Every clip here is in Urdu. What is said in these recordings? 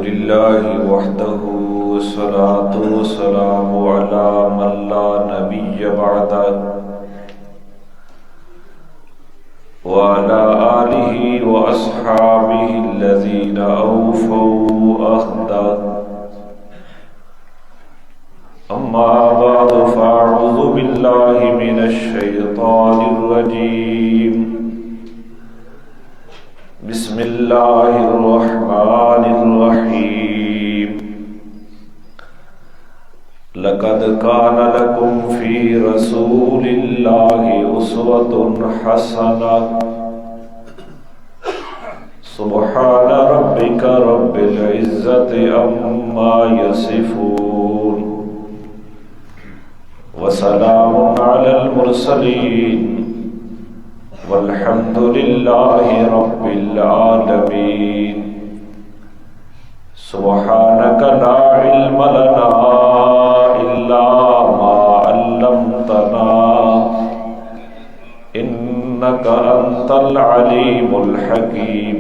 لله وحده والصلاة والسلام على من لا نبي بعده وعلى آله وأصحابه الذين أوفوا عهده أما بعد فأعوذ بالله من الشيطان الرجيم بسم الله الرحمن الرحيم لقد كان لكم في رسول الله أسوة حسنة سبحان ربك رب العزة عما يصفون وسلام على المرسلين والحمد لله رب العالمين سبحانك لا علم لنا إلا ما علمتنا إنك أنت العليم الحكيم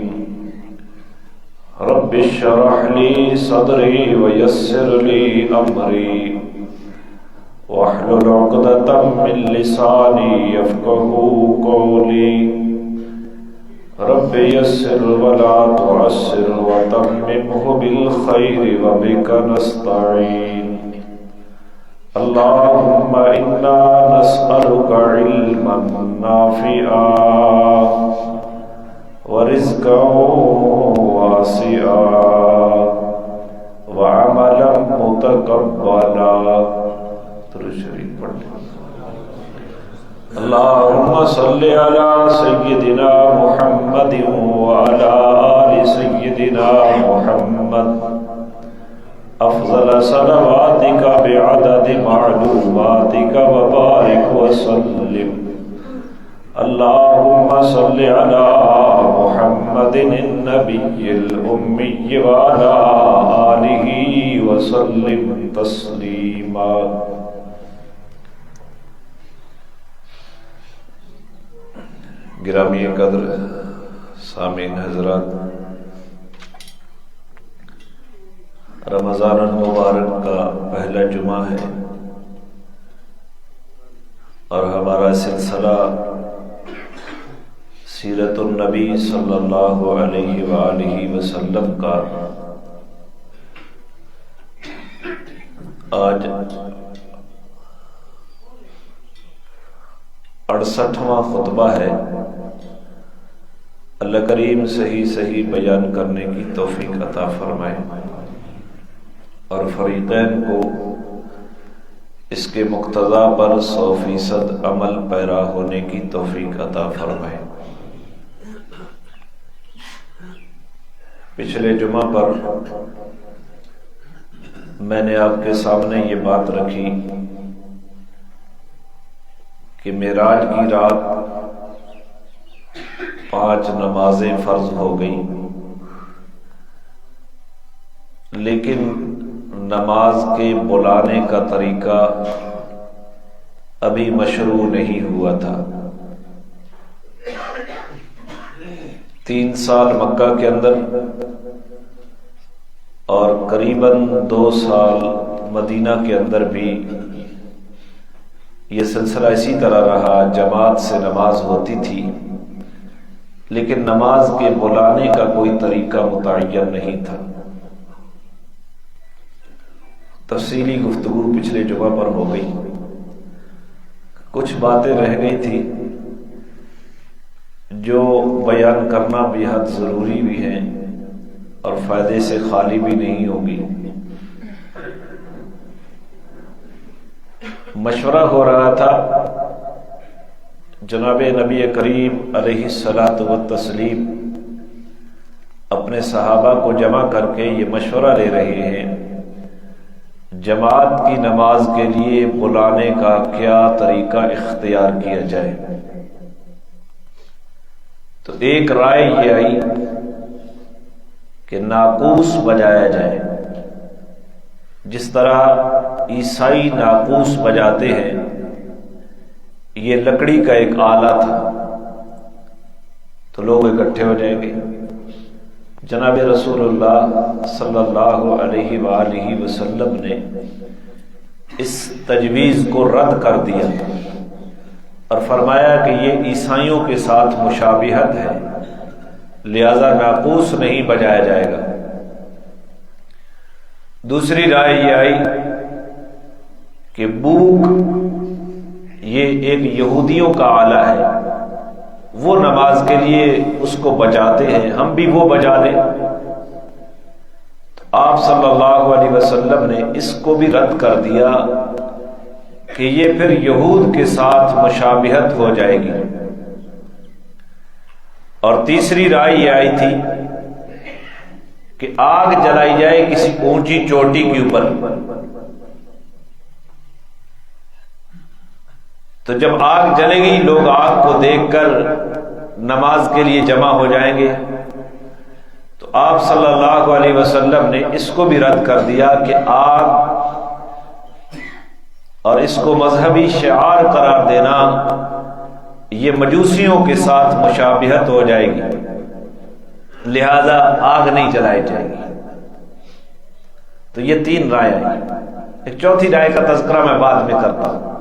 رب اشرح لي صدري ويسر لي أمري واحلل عقدة من لساني يفقهوا قولي رب يسر ولا تعسر وتممه بالخير وبك نستعين اللهم إنا نسألك علما نافعا ورزقا واسعا وعملا متقبلا شریف پڑھ لیں اللہم صلی علی سیدنا محمد وعلی آل سیدنا محمد افضل صلواتک بعدد معلوماتک وبارک وسلم اللہم صلی علی محمد النبی الأمی وعلی آلہ وسلم تسلیما گرامی قدر سامعین حضرات، رمضان المبارک کا پہلا جمعہ ہے اور ہمارا سلسلہ سیرت النبی صلی اللہ علیہ وآلہ وسلم کا آج 68واں خطبہ ہے۔ اللہ کریم صحیح بیان کرنے کی توفیق عطا فرمائے اور فریقین کو اس کے مقتضا پر 100% عمل پیرا ہونے کی توفیق عطا فرمائے۔ پچھلے جمعہ پر میں نے آپ کے سامنے یہ بات رکھی کہ معراج کی رات 5 نمازیں فرض ہو گئی، لیکن نماز کے بلانے کا طریقہ ابھی مشروع نہیں ہوا تھا۔ 3 سال مکہ کے اندر اور قریباً 2 سال مدینہ کے اندر بھی یہ سلسلہ اسی طرح رہا، جماعت سے نماز ہوتی تھی لیکن نماز کے بلانے کا کوئی طریقہ متعین نہیں تھا۔ تفصیلی گفتگو پچھلے جمعہ پر ہو گئی، کچھ باتیں رہ گئی تھی جو بیان کرنا بے حد ضروری بھی ہیں اور فائدے سے خالی بھی نہیں ہوگی۔ مشورہ ہو رہا تھا، جناب نبی کریم علیہ الصلاۃ والتسلیم اپنے صحابہ کو جمع کر کے یہ مشورہ لے رہے ہیں جماعت کی نماز کے لیے بلانے کا کیا طریقہ اختیار کیا جائے۔ تو ایک رائے یہ آئی کہ ناقوس بجایا جائے، جس طرح عیسائی ناقوس بجاتے ہیں، یہ لکڑی کا ایک آلہ تھا، تو لوگ اکٹھے ہو جائیں گے، جناب رسول اللہ صلی اللہ علیہ وآلہ وسلم نے اس تجویز کو رد کر دیا اور فرمایا کہ یہ عیسائیوں کے ساتھ مشابہت ہے، لہذا ناقوس نہیں بجایا جائے گا۔ دوسری رائے یہ آئی کہ بوک یہ ایک یہودیوں کا آلہ ہے، وہ نماز کے لیے اس کو بجاتے ہیں، ہم بھی وہ بجا لیں۔ تو آپ صلی اللہ علیہ وسلم نے اس کو بھی رد کر دیا کہ یہ پھر یہود کے ساتھ مشابہت ہو جائے گی۔ اور تیسری رائے یہ آئی تھی کہ آگ جلائی جائے کسی اونچی چوٹی کے اوپر، تو جب آگ جلے گی لوگ آگ کو دیکھ کر نماز کے لیے جمع ہو جائیں گے۔ تو آپ صلی اللہ علیہ وسلم نے اس کو بھی رد کر دیا کہ آگ اور اس کو مذہبی شعار قرار دینا یہ مجوسیوں کے ساتھ مشابہت ہو جائے گی، لہذا آگ نہیں جلائی جائے گی۔ تو یہ تین رائے آئی۔ ایک چوتھی رائے کا تذکرہ میں بعد میں کرتا ہوں۔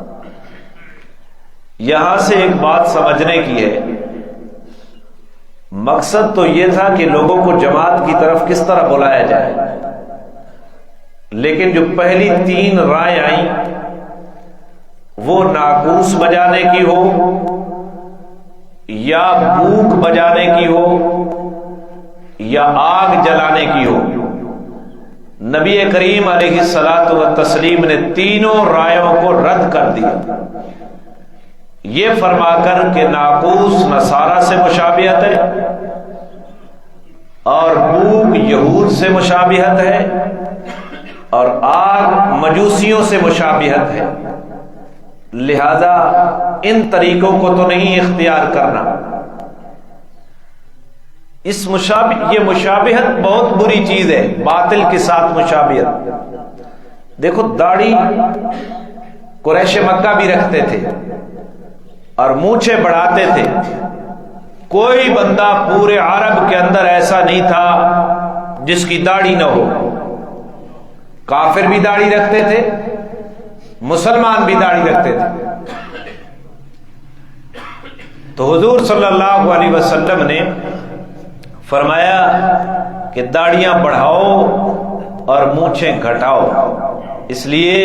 یہاں سے ایک بات سمجھنے کی ہے، مقصد تو یہ تھا کہ لوگوں کو جماعت کی طرف کس طرح بلایا جائے، لیکن جو پہلی تین رائے آئیں وہ ناقوس بجانے کی ہو یا بوک بجانے کی ہو یا آگ جلانے کی ہو، نبی کریم علیہ الصلاۃ والتسلیم نے تینوں رائےوں کو رد کر دیا، یہ فرما کر کہ ناقوس نصارہ سے مشابہت ہے اور بوک یہود سے مشابہت ہے اور آگ مجوسیوں سے مشابہت ہے، لہذا ان طریقوں کو تو نہیں اختیار کرنا۔ یہ مشابہت بہت بری چیز ہے، باطل کے ساتھ مشابہت۔ دیکھو داڑھی قریش مکہ بھی رکھتے تھے اور مونچھیں بڑھاتے تھے، کوئی بندہ پورے عرب کے اندر ایسا نہیں تھا جس کی داڑھی نہ ہو۔ کافر بھی داڑھی رکھتے تھے، مسلمان بھی داڑھی رکھتے تھے۔ تو حضور صلی اللہ علیہ وسلم نے فرمایا کہ داڑیاں بڑھاؤ اور مونچھیں گھٹاؤ، اس لیے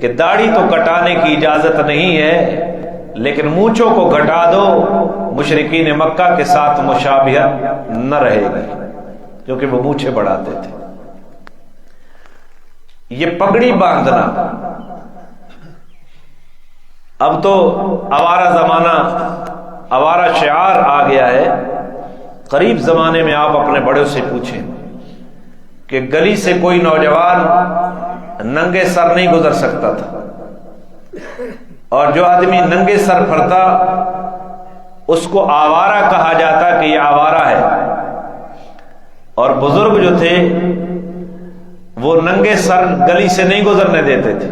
کہ داڑھی تو کٹانے کی اجازت نہیں ہے لیکن مونچھوں کو گھٹا دو، مشرکین مکہ کے ساتھ مشابہت نہ رہے گی کیونکہ وہ مونچھیں بڑھاتے تھے۔ یہ پگڑی باندھنا اب تو آوارہ زمانہ، آوارہ شعار آ گیا ہے۔ قریب زمانے میں آپ اپنے بڑوں سے پوچھیں کہ گلی سے کوئی نوجوان ننگے سر نہیں گزر سکتا تھا، اور جو آدمی ننگے سر پھرتا اس کو آوارہ کہا جاتا کہ یہ آوارہ ہے، اور بزرگ جو تھے وہ ننگے سر گلی سے نہیں گزرنے دیتے تھے۔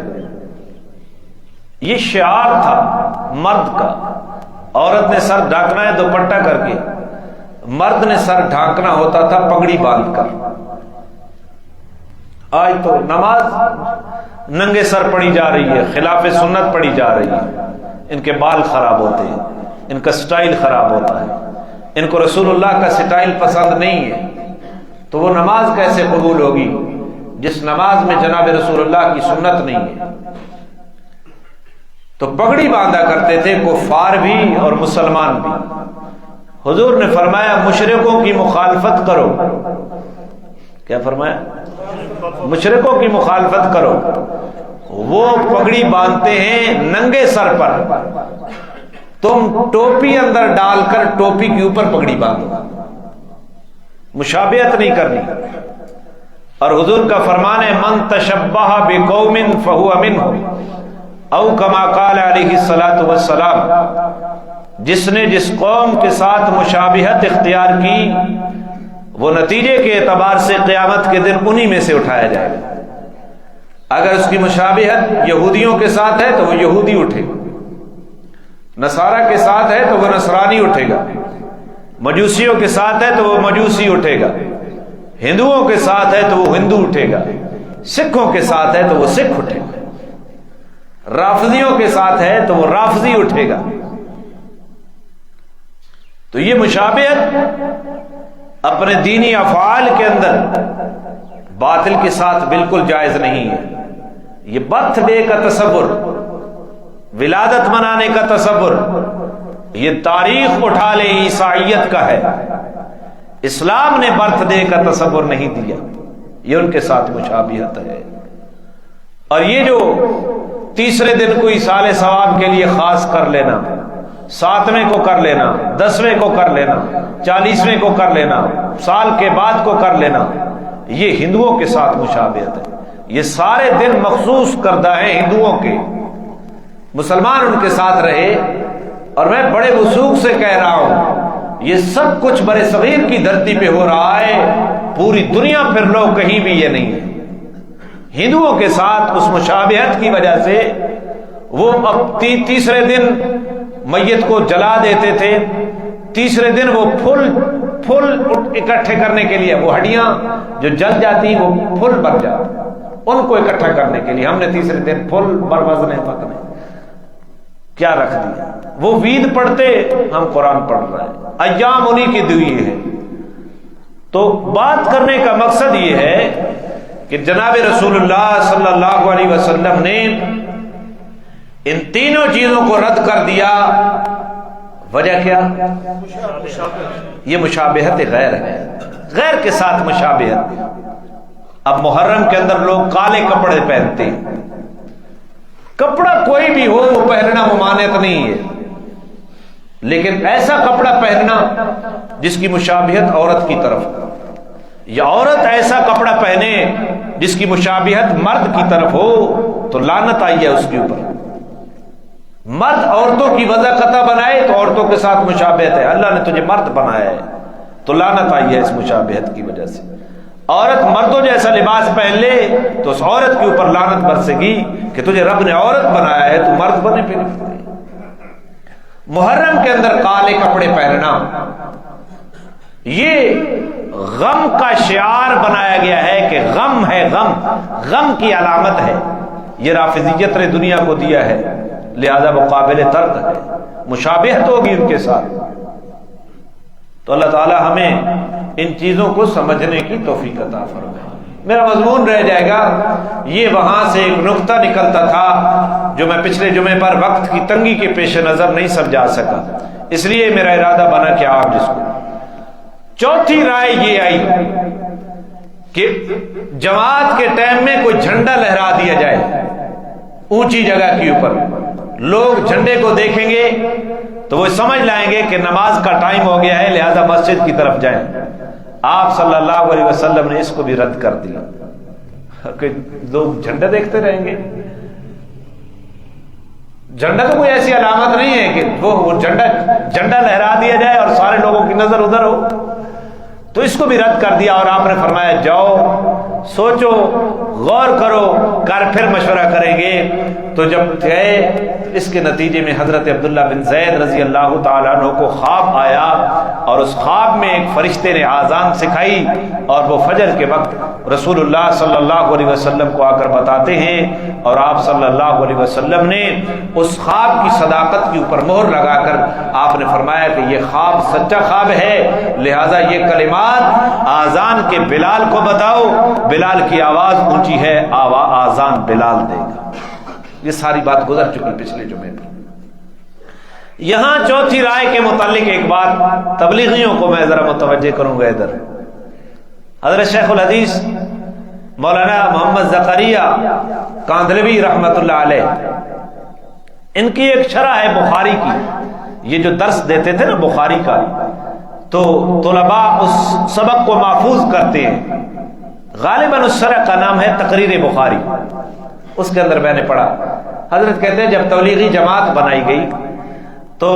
یہ شعار تھا مرد کا، عورت نے سر ڈھانکنا ہے دوپٹہ کر کے، مرد نے سر ڈھانکنا ہوتا تھا پگڑی باندھ کر۔ آج تو نماز ننگے سر پڑھی جا رہی ہے، خلاف سنت پڑھی جا رہی ہے، ان کے بال خراب ہوتے ہیں، ان کا سٹائل خراب ہوتا ہے، ان کو رسول اللہ کا سٹائل پسند نہیں ہے، تو وہ نماز کیسے قبول ہوگی جس نماز میں جناب رسول اللہ کی سنت نہیں ہے۔ تو پگڑی باندھا کرتے تھے کفار بھی اور مسلمان بھی۔ حضور نے فرمایا مشرکوں کی مخالفت کرو، کیا فرمایا؟ مشرکوں کی مخالفت کرو، وہ پگڑی باندھتے ہیں ننگے سر پر، تم ٹوپی اندر ڈال کر ٹوپی کے اوپر پگڑی باندھو، مشابہت نہیں کرنی۔ اور حضور کا فرمان ہے من تشبہ بقوم فہو منہم، او کما قال علیہ الصلوۃ والسلام، جس نے جس قوم کے ساتھ مشابہت اختیار کی وہ نتیجے کے اعتبار سے قیامت کے دن انہی میں سے اٹھایا جائے گا۔ اگر اس کی مشابہت یہودیوں کے ساتھ ہے تو وہ یہودی اٹھے گا، نصارہ کے ساتھ ہے تو وہ نصرانی اٹھے گا، مجوسیوں کے ساتھ ہے تو وہ مجوسی اٹھے گا۔ ہندوؤں کے ساتھ ہے تو وہ ہندو اٹھے گا، سکھوں کے ساتھ ہے تو وہ سکھ اٹھے گا، رافضیوں کے ساتھ ہے تو وہ رافضی اٹھے گا۔ تو یہ مشابہت اپنے دینی افعال کے اندر باطل کے ساتھ بالکل جائز نہیں ہے۔ یہ برتھ ڈے کا تصور، ولادت منانے کا تصور، یہ تاریخ اٹھا لے عیسائیت کا ہے۔ اسلام نے برتھ ڈے کا تصور نہیں دیا، یہ ان کے ساتھ مشابہت ہے۔ اور یہ جو تیسرے دن کو ایصال ثواب کے لیے خاص کر لینا، 7ویں کو کر لینا، 10ویں کو کر لینا، 40ویں کو کر لینا، سال کے بعد کو کر لینا، یہ ہندوؤں کے ساتھ مشابہت ہے۔ یہ سارے دن مخصوص کردہ ہیں ہندوؤں کے، مسلمان ان کے ساتھ رہے۔ اور میں بڑے وثوق سے کہہ رہا ہوں، یہ سب کچھ برِ صغیر کی دھرتی پہ ہو رہا ہے، پوری دنیا پھر لو کہیں بھی یہ نہیں ہے۔ ہندوؤں کے ساتھ اس مشابہت کی وجہ سے وہ اب تیسرے دن میت کو جلا دیتے تھے، تیسرے دن وہ پھول اکٹھے کرنے کے لیے، وہ ہڈیاں جو جل جاتی وہ پھول بن جاتی، ان کو اکٹھا کرنے کے لیے ہم نے تیسرے دن پھول بروزنے پکنے کیا رکھ دیا۔ وہ وید پڑھتے، ہم قرآن پڑھ رہے ہیں، ایام انہی کی دیے ہیں۔ تو بات کرنے کا مقصد یہ ہے کہ جناب رسول اللہ صلی اللہ علیہ وسلم نے ان تینوں چیزوں کو رد کر دیا۔ وجہ کیا؟ یہ مشابہت غیر ہے، غیر کے ساتھ مشابہت۔ اب محرم کے اندر لوگ کالے کپڑے پہنتے ہیں، کپڑا کوئی بھی ہو وہ پہننا ممانعت نہیں ہے، لیکن ایسا کپڑا پہننا جس کی مشابہت عورت کی طرف، یا عورت ایسا کپڑا پہنے جس کی مشابہت مرد کی طرف ہو تو لعنت آئی ہے اس کے اوپر۔ مرد عورتوں کی وضع قطع بنائے تو عورتوں کے ساتھ مشابہت ہے، اللہ نے تجھے مرد بنایا ہے تو لعنت آئی ہے اس مشابہت کی وجہ سے۔ عورت مردوں جیسا لباس پہن لے تو اس عورت کے اوپر لعنت برسے گی کہ تجھے رب نے عورت بنایا ہے تو مرد بنے پھر۔ محرم کے اندر کالے کپڑے پہننا یہ غم کا شعار بنایا گیا ہے کہ غم ہے، غم کی علامت ہے۔ یہ رافضیت نے دنیا کو دیا ہے، لہذا وہ قابل ترک ہے، مشابہت ہوگی ان کے ساتھ۔ تو اللہ تعالی ہمیں ان چیزوں کو سمجھنے کی توفیق عطا فرمائے۔ میرا مضمون رہ جائے گا، یہ وہاں سے ایک نقطہ نکلتا تھا جو میں پچھلے جمعے پر وقت کی تنگی کے پیش نظر نہیں سمجھا سکا، اس لیے میرا ارادہ بنا کہ آپ جس کو چوتھی رائے یہ آئی کہ جماعت کے ٹائم میں کوئی جھنڈا لہرا دیا جائے اونچی جگہ کے اوپر، لوگ جھنڈے کو دیکھیں گے تو وہ سمجھ لائیں گے کہ نماز کا ٹائم ہو گیا ہے، لہذا مسجد کی طرف جائیں۔ آپ صلی اللہ علیہ وسلم نے اس کو بھی رد کر دیا کہ لوگ جھنڈا دیکھتے رہیں گے۔ جھنڈا تو کوئی ایسی علامت نہیں ہے کہ وہ جھنڈا لہرا دیا جائے اور سارے لوگوں کی نظر ادھر ہو، تو اس کو بھی رد کر دیا۔ اور آپ نے فرمایا جاؤ سوچو غور کرو، کر پھر مشورہ کریں گے۔ تو جب گئے اس کے نتیجے میں حضرت عبداللہ بن زید رضی اللہ تعالیٰ عنہ کو خواب آیا، اور اس خواب میں ایک فرشتے نے آذان سکھائی، اور وہ فجر کے وقت رسول اللہ صلی اللہ علیہ وسلم کو آ کر بتاتے ہیں، اور آپ صلی اللہ علیہ وسلم نے اس خواب کی صداقت کے اوپر مہر لگا کر آپ نے فرمایا کہ یہ خواب سچا خواب ہے، لہذا یہ کلمات آذان کے بلال کو بتاؤ، بلال کی آواز اونچی ہے، آذان بلال دے گا۔ یہ ساری بات گزر چکی پچھلے جمعے پر۔ یہاں چوتھی رائے کے متعلق ایک بات تبلیغیوں کو میں ذرا متوجہ کروں گا ادھر۔ حضرت شیخ الحدیث مولانا محمد زکریا کاندھلوی رحمت اللہ علیہ، ان کی ایک شرح ہے بخاری کی، یہ جو درس دیتے تھے نا بخاری کا، تو طلباء اس سبق کو محفوظ کرتے ہیں، غالباً اس شرح کا نام ہے تقریر بخاری۔ اس کے اندر میں نے پڑھا، حضرت کہتے ہیں جب تبلیغی جماعت بنائی گئی تو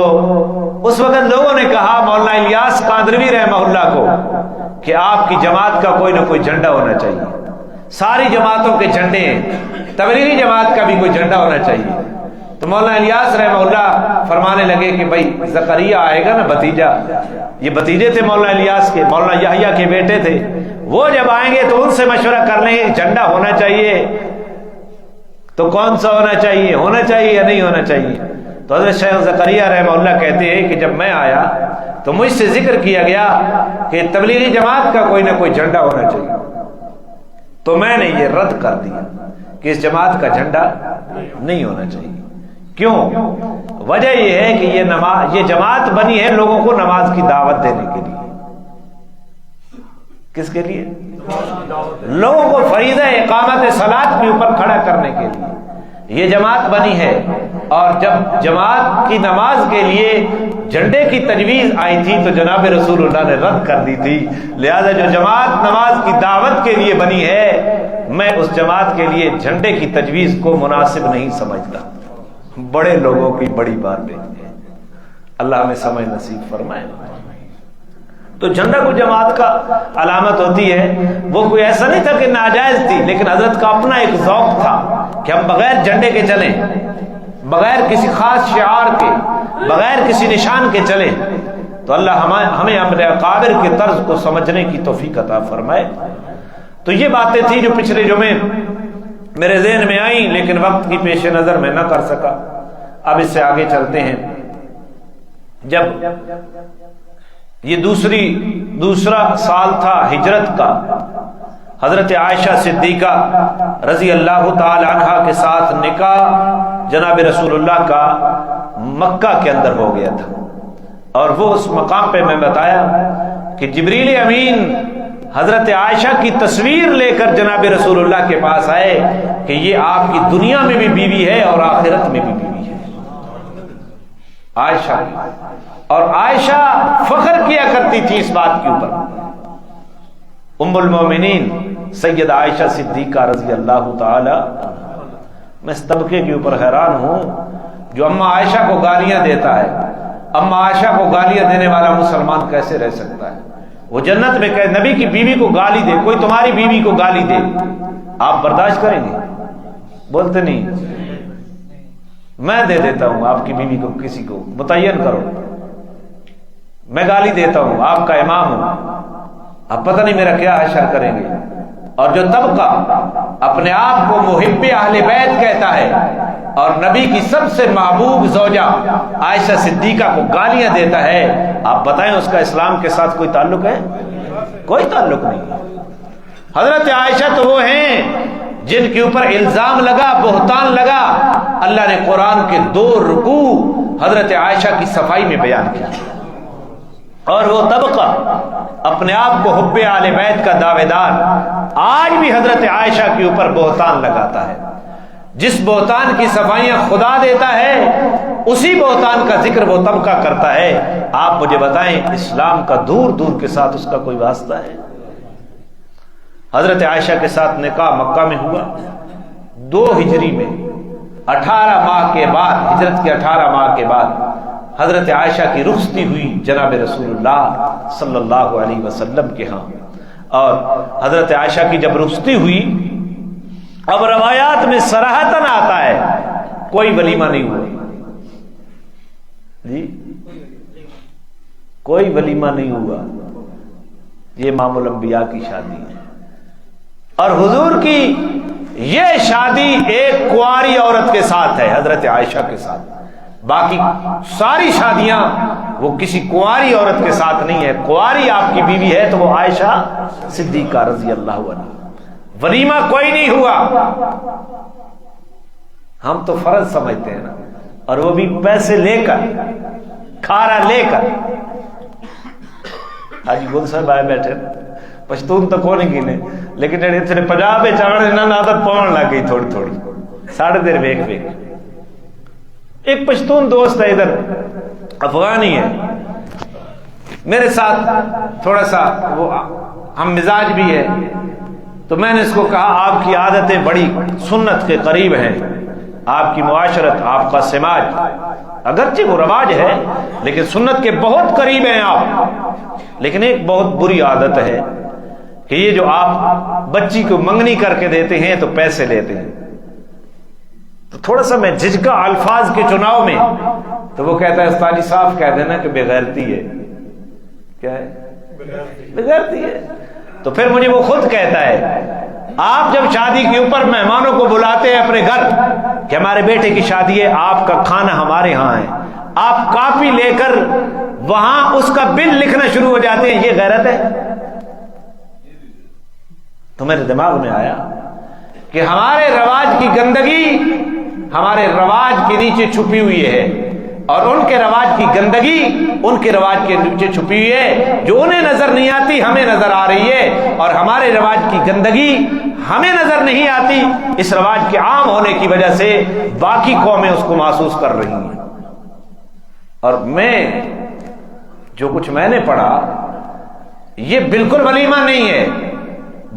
اس وقت لوگوں نے کہا مولانا الیاس کاندھلوی رحمہ اللہ کو کہ آپ کی جماعت کا کوئی نہ کوئی جھنڈا ہونا چاہیے، ساری جماعتوں کے جھنڈے ہیں، تبلیغی جماعت کا بھی کوئی جھنڈا ہونا چاہیے۔ تو مولانا الیاس رحمہ اللہ فرمانے لگے کہ بھائی زکریا آئے گا نا بھتیجا، یہ بھتیجے تھے مولانا الیاس کے، مولانا یحییٰ کے بیٹے تھے، وہ جب آئیں گے تو ان سے مشورہ کر لیں گے جھنڈا ہونا چاہیے تو کون سا ہونا چاہیے یا نہیں ہونا چاہیے. تو حضرت شیخ زکریا رحمہ اللہ کہتے ہیں کہ جب میں آیا تو مجھ سے ذکر کیا گیا کہ تبلیغی جماعت کا کوئی نہ کوئی جھنڈا ہونا چاہیے، تو میں نے یہ رد کر دیا کہ اس جماعت کا جھنڈا نہیں ہونا چاہیے. کیوں؟ وجہ یہ ہے کہ یہ جماعت بنی ہے لوگوں کو نماز کی دعوت دینے کے لیے. کس کے لیے؟ لوگوں کو فریضہ اقامت صلاۃ کے اوپر کھڑا کرنے کے لیے یہ جماعت بنی ہے. اور جب جماعت کی نماز کے لیے جھنڈے کی تجویز آئی تھی تو جناب رسول اللہ نے رد کر دی تھی. لہذا جو جماعت نماز کی دعوت کے لیے بنی ہے میں اس جماعت کے لیے جھنڈے کی تجویز کو مناسب نہیں سمجھتا. بڑے لوگوں کی بڑی باتیں ہیں، اللہ ہمیں سمجھ نصیب فرمائے. تو جھنڈا کو جماعت کا علامت ہوتی ہے، وہ کوئی ایسا نہیں تھا کہ ناجائز تھی، لیکن حضرت کا اپنا ایک ذوق تھا کہ ہم بغیر جھنڈے کے چلیں، بغیر کسی خاص شعار کے، بغیر کسی نشان کے چلیں. تو اللہ ہمیں اپنے اکابر کے طرز کو سمجھنے کی توفیق عطا فرمائے. تو یہ باتیں تھیں جو پچھلے جمعے میرے ذہن میں آئیں لیکن وقت کی پیش نظر میں نہ کر سکا. اب اس سے آگے چلتے ہیں. جب یہ دوسرا سال تھا ہجرت کا، حضرت عائشہ صدیقہ رضی اللہ تعالی عنہا کے ساتھ نکاح جناب رسول اللہ کا مکہ کے اندر ہو گیا تھا. اور وہ اس مقام پہ میں بتایا کہ جبریل امین حضرت عائشہ کی تصویر لے کر جناب رسول اللہ کے پاس آئے کہ یہ آپ کی دنیا میں بھی بیوی ہے اور آخرت میں بھی بیوی ہے عائشہ. اور عائشہ فخر کیا کرتی تھی اس بات کے اوپر. ام المومنین سید عائشہ صدیقہ رضی اللہ تعالی. میں اس طبقے کے اوپر حیران ہوں جو اما عائشہ کو گالیاں دیتا ہے. اما عائشہ کو گالیاں دینے والا مسلمان کیسے رہ سکتا ہے؟ وہ جنت میں کہ نبی کی بیوی کو گالی دے، کوئی تمہاری بیوی کو گالی دے، آپ برداشت کریں گے؟ بولتے نہیں. میں دے دیتا ہوں آپ کی بیوی کو، کسی کو متعین کرو، میں گالی دیتا ہوں، آپ کا امام ہوں، اب پتہ نہیں میرا کیا حشر کریں گے. اور جو طبقہ اپنے آپ کو محب اہل بیت کہتا ہے اور نبی کی سب سے محبوب زوجہ عائشہ صدیقہ کو گالیاں دیتا ہے، آپ بتائیں اس کا اسلام کے ساتھ کوئی تعلق ہے؟ کوئی تعلق نہیں. حضرت عائشہ تو وہ ہیں جن کے اوپر الزام لگا، بہتان لگا. اللہ نے قرآن کے 2 رکوع حضرت عائشہ کی صفائی میں بیان کیا. اور وہ طبقہ اپنے آپ کو حب آل بیت کا دعوے دار آج بھی حضرت عائشہ کے اوپر بہتان لگاتا ہے. جس بہتان کی صفائیاں خدا دیتا ہے اسی بہتان کا ذکر وہ طبقہ کرتا ہے. آپ مجھے بتائیں اسلام کا دور دور کے ساتھ اس کا کوئی واسطہ ہے؟ حضرت عائشہ کے ساتھ نکاح مکہ میں ہوا 2 ہجری میں. 18 ماہ کے بعد، ہجرت کے 18 ماہ کے بعد حضرت عائشہ کی رخصتی ہوئی جناب رسول اللہ صلی اللہ علیہ وسلم کے ہاں. اور حضرت عائشہ کی جب رخصتی ہوئی، اب روایات میں صراحتاً آتا ہے کوئی ولیمہ نہیں ہوا جی، کوئی ولیمہ نہیں ہوا. یہ امام الانبیاء کی شادی ہے اور حضور کی یہ شادی ایک کنواری عورت کے ساتھ ہے، حضرت عائشہ کے ساتھ. باقی ساری شادیاں وہ کسی کنواری عورت کے ساتھ نہیں ہے. کنواری آپ کی بیوی ہے تو وہ عائشہ صدیقہ رضی اللہ عنہا. ولیمہ کوئی نہیں ہوا. ہم تو فرض سمجھتے ہیں نا، اور وہ بھی پیسے لے کر، کھارا لے کر. حاجی گل صاحب آئے بیٹھے پشتون تو کون گینے، لیکن اتنے پنجاب چاڑنے عادت پاؤن لگ گئی تھوڑی تھوڑی. ساڑھے دیر ویک ویک ایک پشتون دوست ہے ادھر، افغانی ہے، میرے ساتھ تھوڑا سا وہ ہم مزاج بھی ہے. تو میں نے اس کو کہا آپ کی عادتیں بڑی سنت کے قریب ہیں، آپ کی معاشرت، آپ کا سماج اگرچہ وہ رواج ہے لیکن سنت کے بہت قریب ہیں آپ. لیکن ایک بہت بری عادت ہے کہ یہ جو آپ بچی کو منگنی کر کے دیتے ہیں تو پیسے لیتے ہیں. تو تھوڑا سا میں جھجکا الفاظ کے چناؤ میں. تو وہ کہتا ہے استاد جی صاف کہہ دینا کہ بے غیرتی ہے. کیا ہے؟ بے غیرتی ہے. تو پھر مجھے وہ خود کہتا ہے آپ جب شادی کے اوپر مہمانوں کو بلاتے ہیں اپنے گھر کہ ہمارے بیٹے کی شادی ہے، آپ کا کھانا ہمارے ہاں ہے، آپ کاپی لے کر وہاں اس کا بل لکھنا شروع ہو جاتے ہیں، یہ غیرت ہے؟ تو میرے دماغ میں آیا کہ ہمارے رواج کی گندگی ہمارے رواج کے نیچے چھپی ہوئی ہے، اور ان کے رواج کی گندگی ان کے رواج کے نیچے چھپی ہوئی ہے، جو انہیں نظر نہیں آتی ہمیں نظر آ رہی ہے، اور ہمارے رواج کی گندگی ہمیں نظر نہیں آتی، اس رواج کے عام ہونے کی وجہ سے باقی قومیں اس کو محسوس کر رہی ہیں۔ اور جو کچھ میں نے پڑھا یہ بالکل ولیمہ نہیں ہے،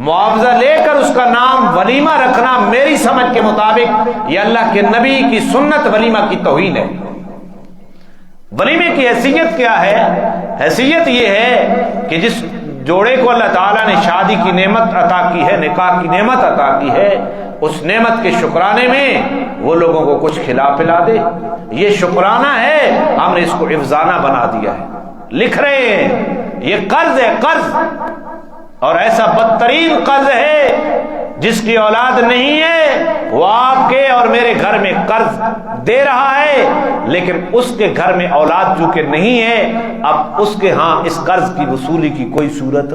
معاوضہ لے کر اس کا نام ولیمہ رکھنا میری سمجھ کے مطابق یہ اللہ کے نبی کی سنت ولیمہ کی توہین ہے۔ ولیمے کی حیثیت کیا ہے؟ حیثیت یہ ہے کہ جس جوڑے کو اللہ تعالیٰ نے شادی کی نعمت عطا کی ہے، نکاح کی نعمت عطا کی ہے، اس نعمت کے شکرانے میں وہ لوگوں کو کچھ کھلا پلا دے، یہ شکرانہ ہے، ہم نے اس کو افزانہ بنا دیا ہے، لکھ رہے ہیں یہ قرض ہے، قرض، اور ایسا بدترین قرض ہے جس کی اولاد نہیں ہے وہ آپ کے اور میرے گھر میں قرض دے رہا ہے، لیکن اس کے گھر میں اولاد چونکہ نہیں ہے، اب اس کے ہاں اس قرض کی وصولی کی کوئی صورت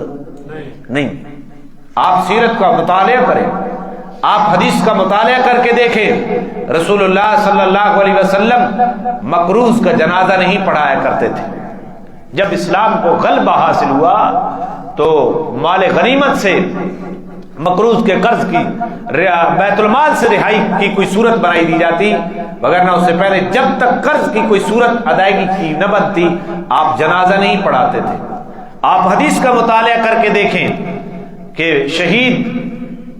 نہیں۔ آپ سیرت کا مطالعہ کریں، آپ حدیث کا مطالعہ کر کے دیکھیں، رسول اللہ صلی اللہ علیہ وسلم مقروض کا جنازہ نہیں پڑھایا کرتے تھے۔ جب اسلام کو غلبہ حاصل ہوا تو مال غنیمت سے مقروض کے قرض کی بیت المال سے رہائی کی کوئی صورت بنائی دی جاتی، وگرنہ اس سے پہلے جب تک قرض کی کوئی صورت ادائیگی کی نہ بنتی آپ جنازہ نہیں پڑھاتے تھے۔ آپ حدیث کا مطالعہ کر کے دیکھیں کہ شہید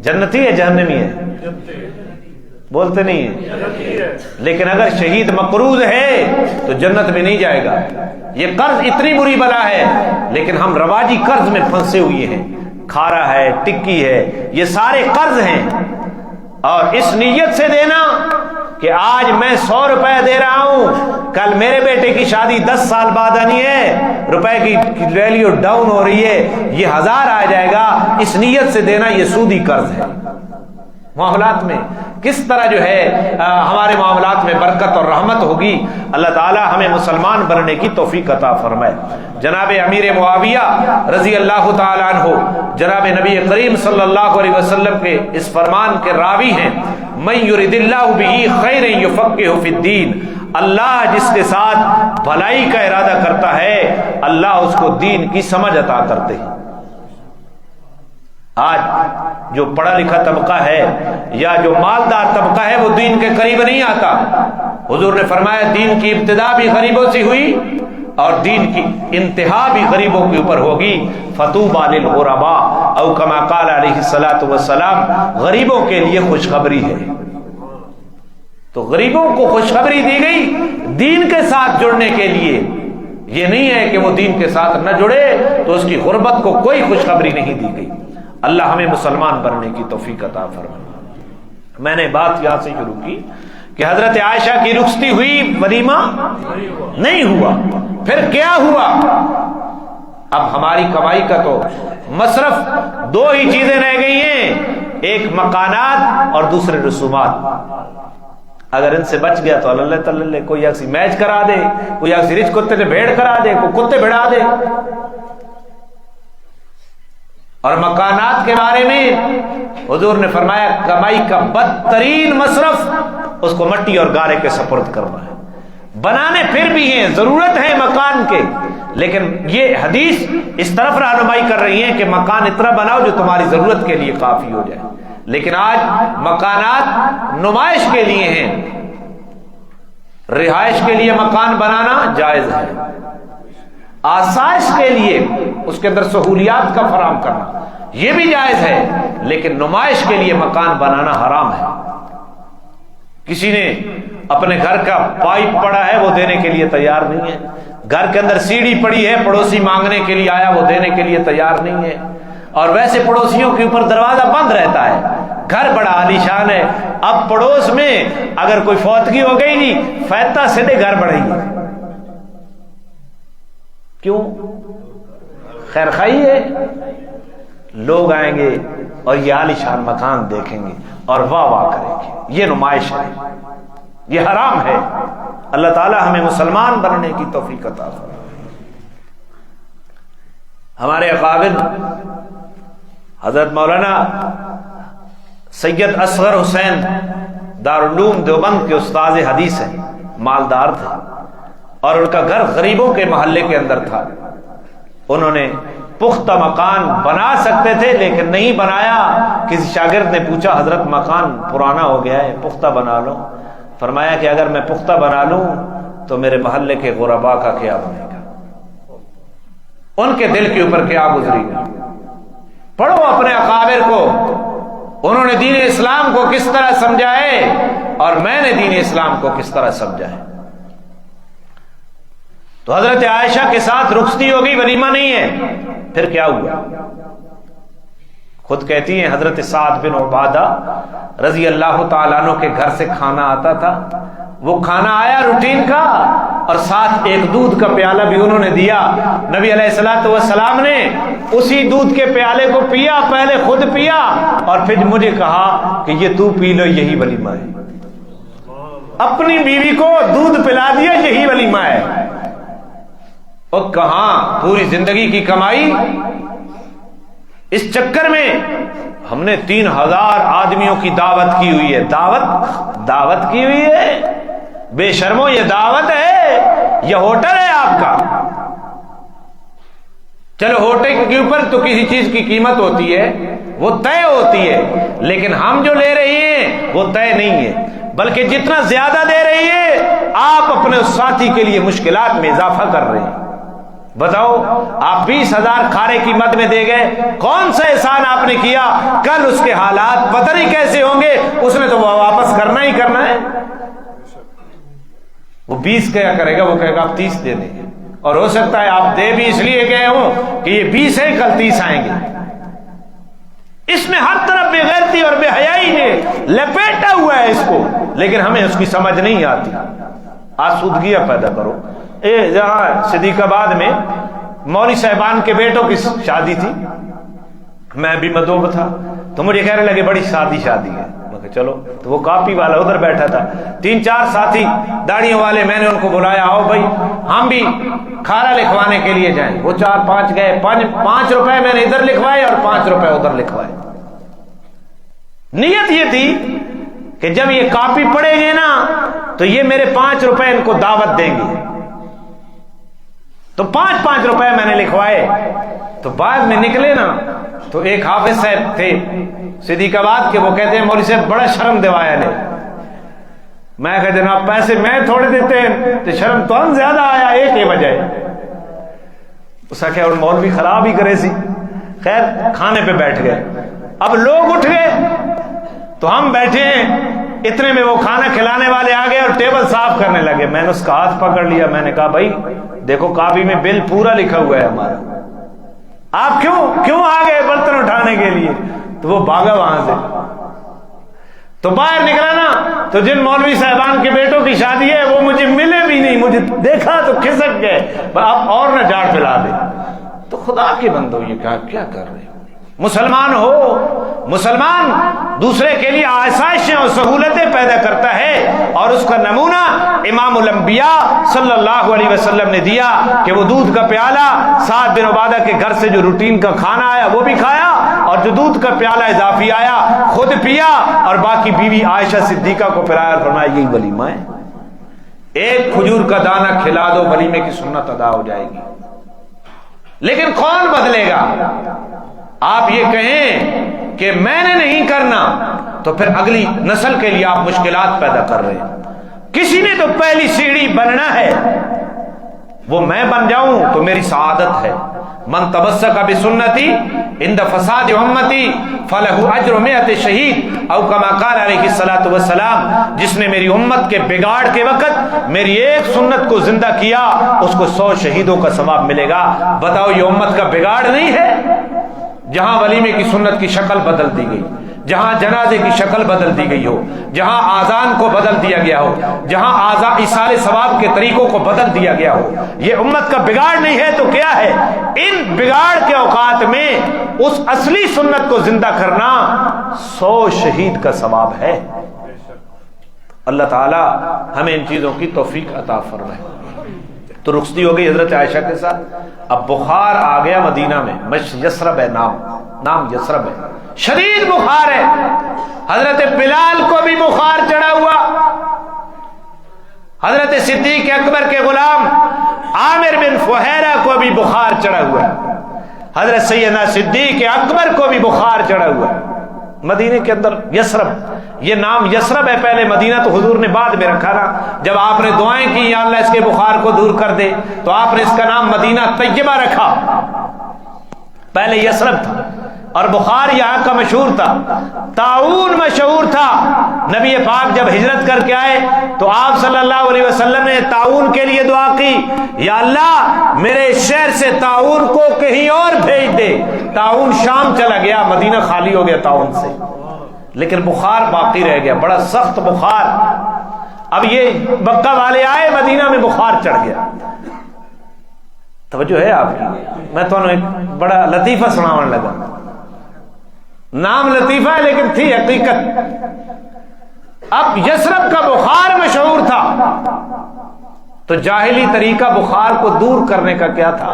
جنتی ہے جہنمی ہے؟ بولتے نہیں ہیں، لیکن اگر شہید مقروض ہے تو جنت میں نہیں جائے گا۔ یہ قرض اتنی بری بلا ہے، لیکن ہم رواجی قرض میں پھنسے ہوئے ہیں، کھارا ہے، ٹکی ہے، یہ سارے قرض ہیں، اور اس نیت سے دینا کہ آج میں 100 روپے دے رہا ہوں، کل میرے بیٹے کی شادی 10 سال بعد آنی ہے، روپے کی ویلیو ڈاؤن ہو رہی ہے، یہ 1000 آ جائے گا، اس نیت سے دینا یہ سودی قرض ہے۔ معاملات میں کس طرح جو ہے ہمارے معاملات میں برکت اور رحمت ہوگی، اللہ تعالی ہمیں مسلمان بننے کی توفیق عطا فرمائے۔ جناب امیر معاویہ رضی اللہ تعالی عنہ جناب نبی کریم صلی اللہ علیہ وسلم کے اس فرمان کے راوی ہیں، من یرید اللہ بہ خیرا یفقہہ فی الدین، اللہ جس کے ساتھ بھلائی کا ارادہ کرتا ہے اللہ اس کو دین کی سمجھ عطا کرتے ہیں۔ آج جو پڑھا لکھا طبقہ ہے یا جو مالدار طبقہ ہے وہ دین کے قریب نہیں آتا۔ حضور نے فرمایا دین کی ابتدا بھی غریبوں سے ہوئی اور دین کی انتہا بھی غریبوں کے اوپر ہوگی، فطوبی للغرباء او کما قال علیہ الصلوۃ والسلام، غریبوں کے لیے خوشخبری ہے۔ تو غریبوں کو خوشخبری دی گئی دین کے ساتھ جڑنے کے لیے، یہ نہیں ہے کہ وہ دین کے ساتھ نہ جڑے تو اس کی غربت کو کوئی خوشخبری نہیں دی گئی۔ اللہ ہمیں مسلمان بننے کی توفیق عطا فرمائے۔ میں نے بات یہاں سے شروع کی کہ حضرت عائشہ کی رخصتی ہوئی، ولیمہ نہیں ہوا، پھر کیا ہوا؟ اب ہماری کمائی کا تو مصرف 2 ہی چیزیں رہ گئی ہیں، ایک مکانات اور دوسرے رسومات۔ اگر ان سے بچ گیا تو اللہ تعالی کوئی ایسی میچ کرا دے، کوئی ایسی رچ کتے نے بھیڑ کرا دے، کوئی کتے بھڑا دے۔ اور مکانات کے بارے میں حضور نے فرمایا کمائی کا بدترین مصرف اس کو مٹی اور گارے کے سپرد کرنا ہے۔ بنانے پھر بھی ہیں، ضرورت ہے مکان کے، لیکن یہ حدیث اس طرف رہنمائی کر رہی ہے کہ مکان اتنا بناؤ جو تمہاری ضرورت کے لیے کافی ہو جائے۔ لیکن آج مکانات نمائش کے لیے ہیں، رہائش کے لیے مکان بنانا جائز ہے، آسائش کے لیے اس کے اندر سہولیات کا فراہم کرنا یہ بھی جائز ہے، لیکن نمائش کے لیے مکان بنانا حرام ہے۔ کسی نے اپنے گھر کا پائپ پڑا ہے وہ دینے کے لیے تیار نہیں ہے، گھر کے اندر سیڑھی پڑی ہے پڑوسی مانگنے کے لیے آیا وہ دینے کے لیے تیار نہیں ہے، اور ویسے پڑوسیوں کے اوپر دروازہ بند رہتا ہے، گھر بڑا عالیشان ہے، اب پڑوس میں اگر کوئی فوتگی ہو گئی نہیں فیتہ سیدھے گھر بڑھے گی، کیوں؟ خیر خائی ہے، لوگ آئیں گے اور یہ عالی شان مکان دیکھیں گے اور واہ واہ کریں گے. یہ نمائش ہے, یہ حرام ہے. اللہ تعالی ہمیں مسلمان بننے کی توفیق عطا فرمائے. ہمارے اکابر حضرت مولانا سید اصغر حسین دارالعلوم دیوبند کے استاذ حدیث ہیں, مالدار تھے اور ان کا گھر غریبوں کے محلے کے اندر تھا. انہوں نے پختہ مکان بنا سکتے تھے لیکن نہیں بنایا. کسی شاگرد نے پوچھا حضرت مکان پرانا ہو گیا ہے, پختہ بنا لو. فرمایا کہ اگر میں پختہ بنا لوں تو میرے محلے کے غرباء کا کیا بنے گا, ان کے دل کے اوپر کیا گزری گا. پڑھو اپنے اکابر کو, انہوں نے دین اسلام کو کس طرح سمجھائے اور میں نے دین اسلام کو کس طرح سمجھا ہے. تو حضرت عائشہ کے ساتھ رخصتی ہو گئی, ولیمہ نہیں ہے. پھر کیا ہوا؟ خود کہتی ہیں حضرت سعد بن عبادہ رضی اللہ تعالیٰ عنہ کے گھر سے کھانا آتا تھا. وہ کھانا آیا روٹین کا اور ساتھ ایک دودھ کا پیالہ بھی انہوں نے دیا. نبی علیہ الصلوۃ والسلام نے اسی دودھ کے پیالے کو پیا, پہلے خود پیا اور پھر مجھے کہا کہ یہ تو پی لو, یہی ولیمہ ہے. اپنی بیوی کو دودھ پلا دیا, یہی ولیمہ ہے. اور کہاں پوری زندگی کی کمائی. اس چکر میں ہم نے 3000 آدمیوں کی دعوت کی ہوئی ہے. دعوت کی ہوئی ہے. بے شرمو, یہ دعوت ہے, یہ ہوٹل ہے آپ کا. چلو ہوٹل کے اوپر تو کسی چیز کی قیمت ہوتی ہے, وہ طے ہوتی ہے, لیکن ہم جو لے رہے ہیں وہ طے نہیں ہے, بلکہ جتنا زیادہ دے رہی ہے آپ اپنے اس ساتھی کے لیے مشکلات میں اضافہ کر رہے ہیں. بتاؤ, آپ 20,000 کھارے کی مد میں دے گئے, کون سا احسان آپ نے کیا؟ کل اس کے حالات پتہ نہیں کیسے ہوں گے, اس نے تو واپس کرنا ہی کرنا ہے. وہ 20 کیا کرے گا, وہ کہے گا آپ 30 دے دیں گے, اور ہو سکتا ہے آپ دے بھی اس لیے گئے ہوں کہ یہ 20 ہے, کل 30 آئیں گے. اس میں ہر طرف بے غیرتی اور بے حیائی نے لپیٹا ہوا ہے اس کو, لیکن ہمیں اس کی سمجھ نہیں آتی. آسودگیاں پیدا کرو. جہاں صدیق آباد میں مولوی صاحبان کے بیٹوں کی شادی تھی, میں بھی مدعو تھا, تو مجھے کہنے لگے بڑی شادی ہے. میں کہا چلو. تو وہ کاپی والا ادھر بیٹھا تھا, 3-4 ساتھی داڑھیوں والے, میں نے ان کو بلایا, آؤ بھائی ہم بھی کھارا لکھوانے کے لیے جائیں. وہ 4-5 گئے, 5 روپے میں نے ادھر لکھوائے اور 5 روپے ادھر لکھوائے. نیت یہ تھی کہ جب یہ کاپی پڑے گے نا تو یہ میرے 5 روپے ان کو دعوت دیں گے. تو 5-5 روپے میں نے لکھوائے. تو بعد میں نکلے نا تو ایک حافظ صاحب تھے صدیق آباد کے, وہ کہتے ہیں مولوی صاحب بڑا شرم دوایا نے. میں کہا جناب پیسے میں تھوڑے دیتے ہیں, تو شرم تو ہم زیادہ آیا, ایک ہی وجہ ہے. اس کا اور مولوی خراب ہی کرے سی. خیر کھانے پہ بیٹھ گئے. اب لوگ اٹھ گئے تو ہم بیٹھے ہیں, اتنے میں وہ کھانا کھلانے والے آ گئے اور ٹیبل صاف کرنے لگے. میں نے اس کا ہاتھ پکڑ لیا, میں نے کہا بھائی دیکھو کاپی میں بل پورا لکھا ہوا ہے ہمارا, آپ کیوں آ گئے برتن اٹھانے کے لیے؟ تو وہ بھاگا وہاں سے. تو باہر نکلا نا تو جن مولوی صاحبان کے بیٹوں کی شادی ہے وہ مجھے ملے بھی نہیں, مجھے دیکھا تو کھسک گئے, آپ اور نہ جاڑ پلا دے. تو خدا کے بندو یہ کیا کر رہے ہو؟ مسلمان ہو, مسلمان دوسرے کے لیے آسائشیں اور سہولتیں پیدا کرتا ہے, اور اس کا نمونہ امام الانبیاء صلی اللہ علیہ وسلم نے دیا کہ وہ دودھ کا پیالہ سعد بن عبادہ کے گھر سے جو روٹین کا کھانا آیا وہ بھی کھایا, اور جو دودھ کا پیالہ اضافی آیا خود پیا, اور باقی بیوی عائشہ صدیقہ کو پلایا اور فرمایا یہی ولیمہ ہے. ایک کھجور کا دانہ کھلا دو, ولیمے کی سنت ادا ہو جائے گی. لیکن کون بدلے گا؟ آپ یہ کہیں کہ میں نے نہیں کرنا تو پھر اگلی نسل کے لیے آپ مشکلات پیدا کر رہے ہیں. کسی نے تو پہلی سیڑھی بننا ہے, وہ میں بن جاؤں تو میری سعادت ہے. من تمسک بسنتی عند فساد امتی فلہ اجر 100 شہید او کما قال علیہ الصلوۃ والسلام. جس نے میری امت کے بگاڑ کے وقت میری ایک سنت کو زندہ کیا اس کو 100 شہیدوں کا ثواب ملے گا. بتاؤ یہ امت کا بگاڑ نہیں ہے؟ جہاں ولیمے کی سنت کی شکل بدل دی گئی, جہاں جنازے کی شکل بدل دی گئی ہو، جہاں آذان کو بدل دیا گیا ہو، جہاں ایصال ثواب کے طریقوں کو بدل دیا گیا ہو، یہ امت کا بگاڑ نہیں ہے تو کیا ہے؟ ان بگاڑ کے اوقات میں اس اصلی سنت کو زندہ کرنا 100 شہید کا ثواب ہے۔ اللہ تعالی ہمیں ان چیزوں کی توفیق عطا فرمائے۔ تو رخصتی ہو گئی حضرت عائشہ کے ساتھ، اب بخار آ گیا مدینہ میں، یثرب ہے نام یثرب ہے، شدید بخار ہے۔ حضرت بلال کو بھی بخار چڑھا ہوا، حضرت صدیق اکبر کے غلام عامر بن فہیرہ کو بھی بخار چڑھا ہوا ہے، حضرت سیدنا صدیق اکبر کو بھی بخار چڑھا ہوا ہے۔ مدینے کے اندر یثرب، یہ نام یثرب ہے پہلے، مدینہ تو حضور نے بعد میں رکھا نا، جب آپ نے دعائیں کی یا اللہ اس کے بخار کو دور کر دے تو آپ نے اس کا نام مدینہ طیبہ رکھا، پہلے یثرب تھا۔ اور بخار یہاں کا مشہور تھا، طاعون مشہور تھا۔ نبی پاک جب ہجرت کر کے آئے تو آپ صلی اللہ علیہ وسلم نے طاعون کے لیے دعا کی، یا اللہ میرے شہر سے طاعون کو کہیں اور بھیج دے۔ طاعون شام چلا گیا، مدینہ خالی ہو گیا طاعون سے، لیکن بخار باقی رہ گیا، بڑا سخت بخار۔ اب یہ مکہ والے آئے، مدینہ میں بخار چڑھ گیا۔ توجہ ہے آپ کی؟ میں تو ایک بڑا لطیفہ سناون لگا، نام لطیفہ ہے لیکن تھی حقیقت۔ اب یثرب کا بخار مشہور تھا، تو جاہلی طریقہ بخار کو دور کرنے کا کیا تھا؟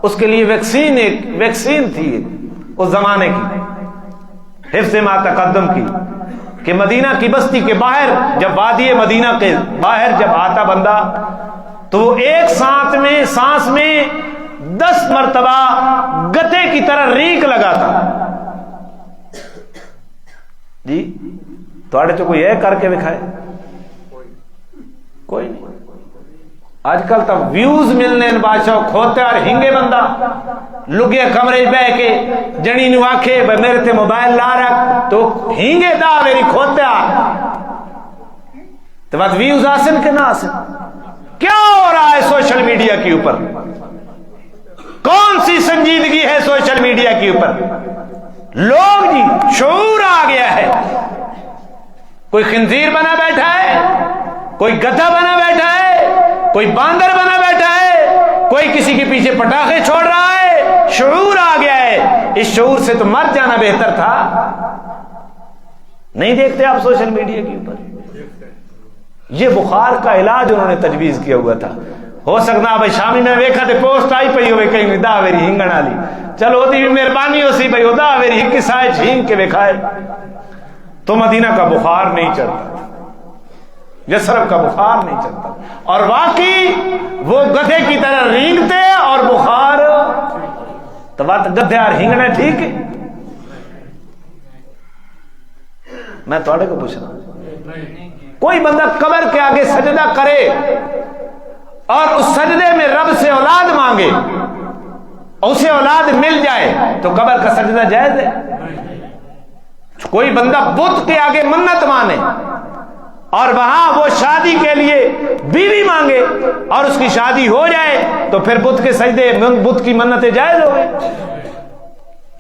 اس کے لیے ویکسین تھی اس زمانے کی، حفظ ما تقدم کی، کہ مدینہ کی بستی کے باہر جب وادی مدینہ کے باہر جب آتا بندہ تو وہ ایک سانس میں 10 مرتبہ گدھے کی طرح ریگ لگاتا۔ جی تھوڑے چ کوئی ہے کر کے دکھائے؟ کوئی نہیں۔ آج کل تو ویوز ملنے ان بادشاہ کھوتے اور ہنگے بندہ لگے کمرے بہ کے جنی نو آکھے میرے تے موبائل لا رکھ تو ہنگے دا میری کھوتے تو بات ویوز آسن کے نہ آسن؟ کیا ہو رہا ہے سوشل میڈیا کے اوپر؟ کون سی سنجیدگی ہے سوشل میڈیا کے اوپر؟ لوگ جی شعور آ گیا ہے، کوئی خنزیر بنا بیٹھا ہے، کوئی گدھا بنا بیٹھا ہے، کوئی باندر بنا بیٹھا ہے، کوئی کسی کے پیچھے پٹاخے چھوڑ رہا ہے، شعور آ گیا ہے۔ اس شعور سے تو مر جانا بہتر تھا۔ نہیں دیکھتے آپ سوشل میڈیا کے اوپر؟ یہ بخار کا علاج انہوں نے تجویز کیا ہوا تھا۔ ہو سکتا بھائی شامی میں ویکھا تے پوسٹ آئی پئی ہوئے کہیں دا ویری ہنگن والی، چلو دی بھی مہربانی ہو سی بھائی دا ویری ہک سائے چھین کے ویکھائے تو مدینہ کا بخار نہیں چڑھتا، یثرب کا بخار نہیں چڑھتا۔ اور واقعی وہ گدھے کی طرح رینگتے اور بخار تو بات گدھے اور ہنگنا ٹھیک ہے؟ میں تھوڑے کو پوچھ رہا ہوں، کوئی بندہ قبر کے آگے سجدہ کرے اور اس سجدے میں رب سے اولاد مانگے، اسے اولاد مل جائے تو قبر کا سجدہ جائز ہے؟ کوئی بندہ بت کے آگے منت مانے اور وہاں وہ شادی کے لیے بیوی مانگے اور اس کی شادی ہو جائے تو پھر بت کے سجدے، بت کی منتیں جائز ہو گئی؟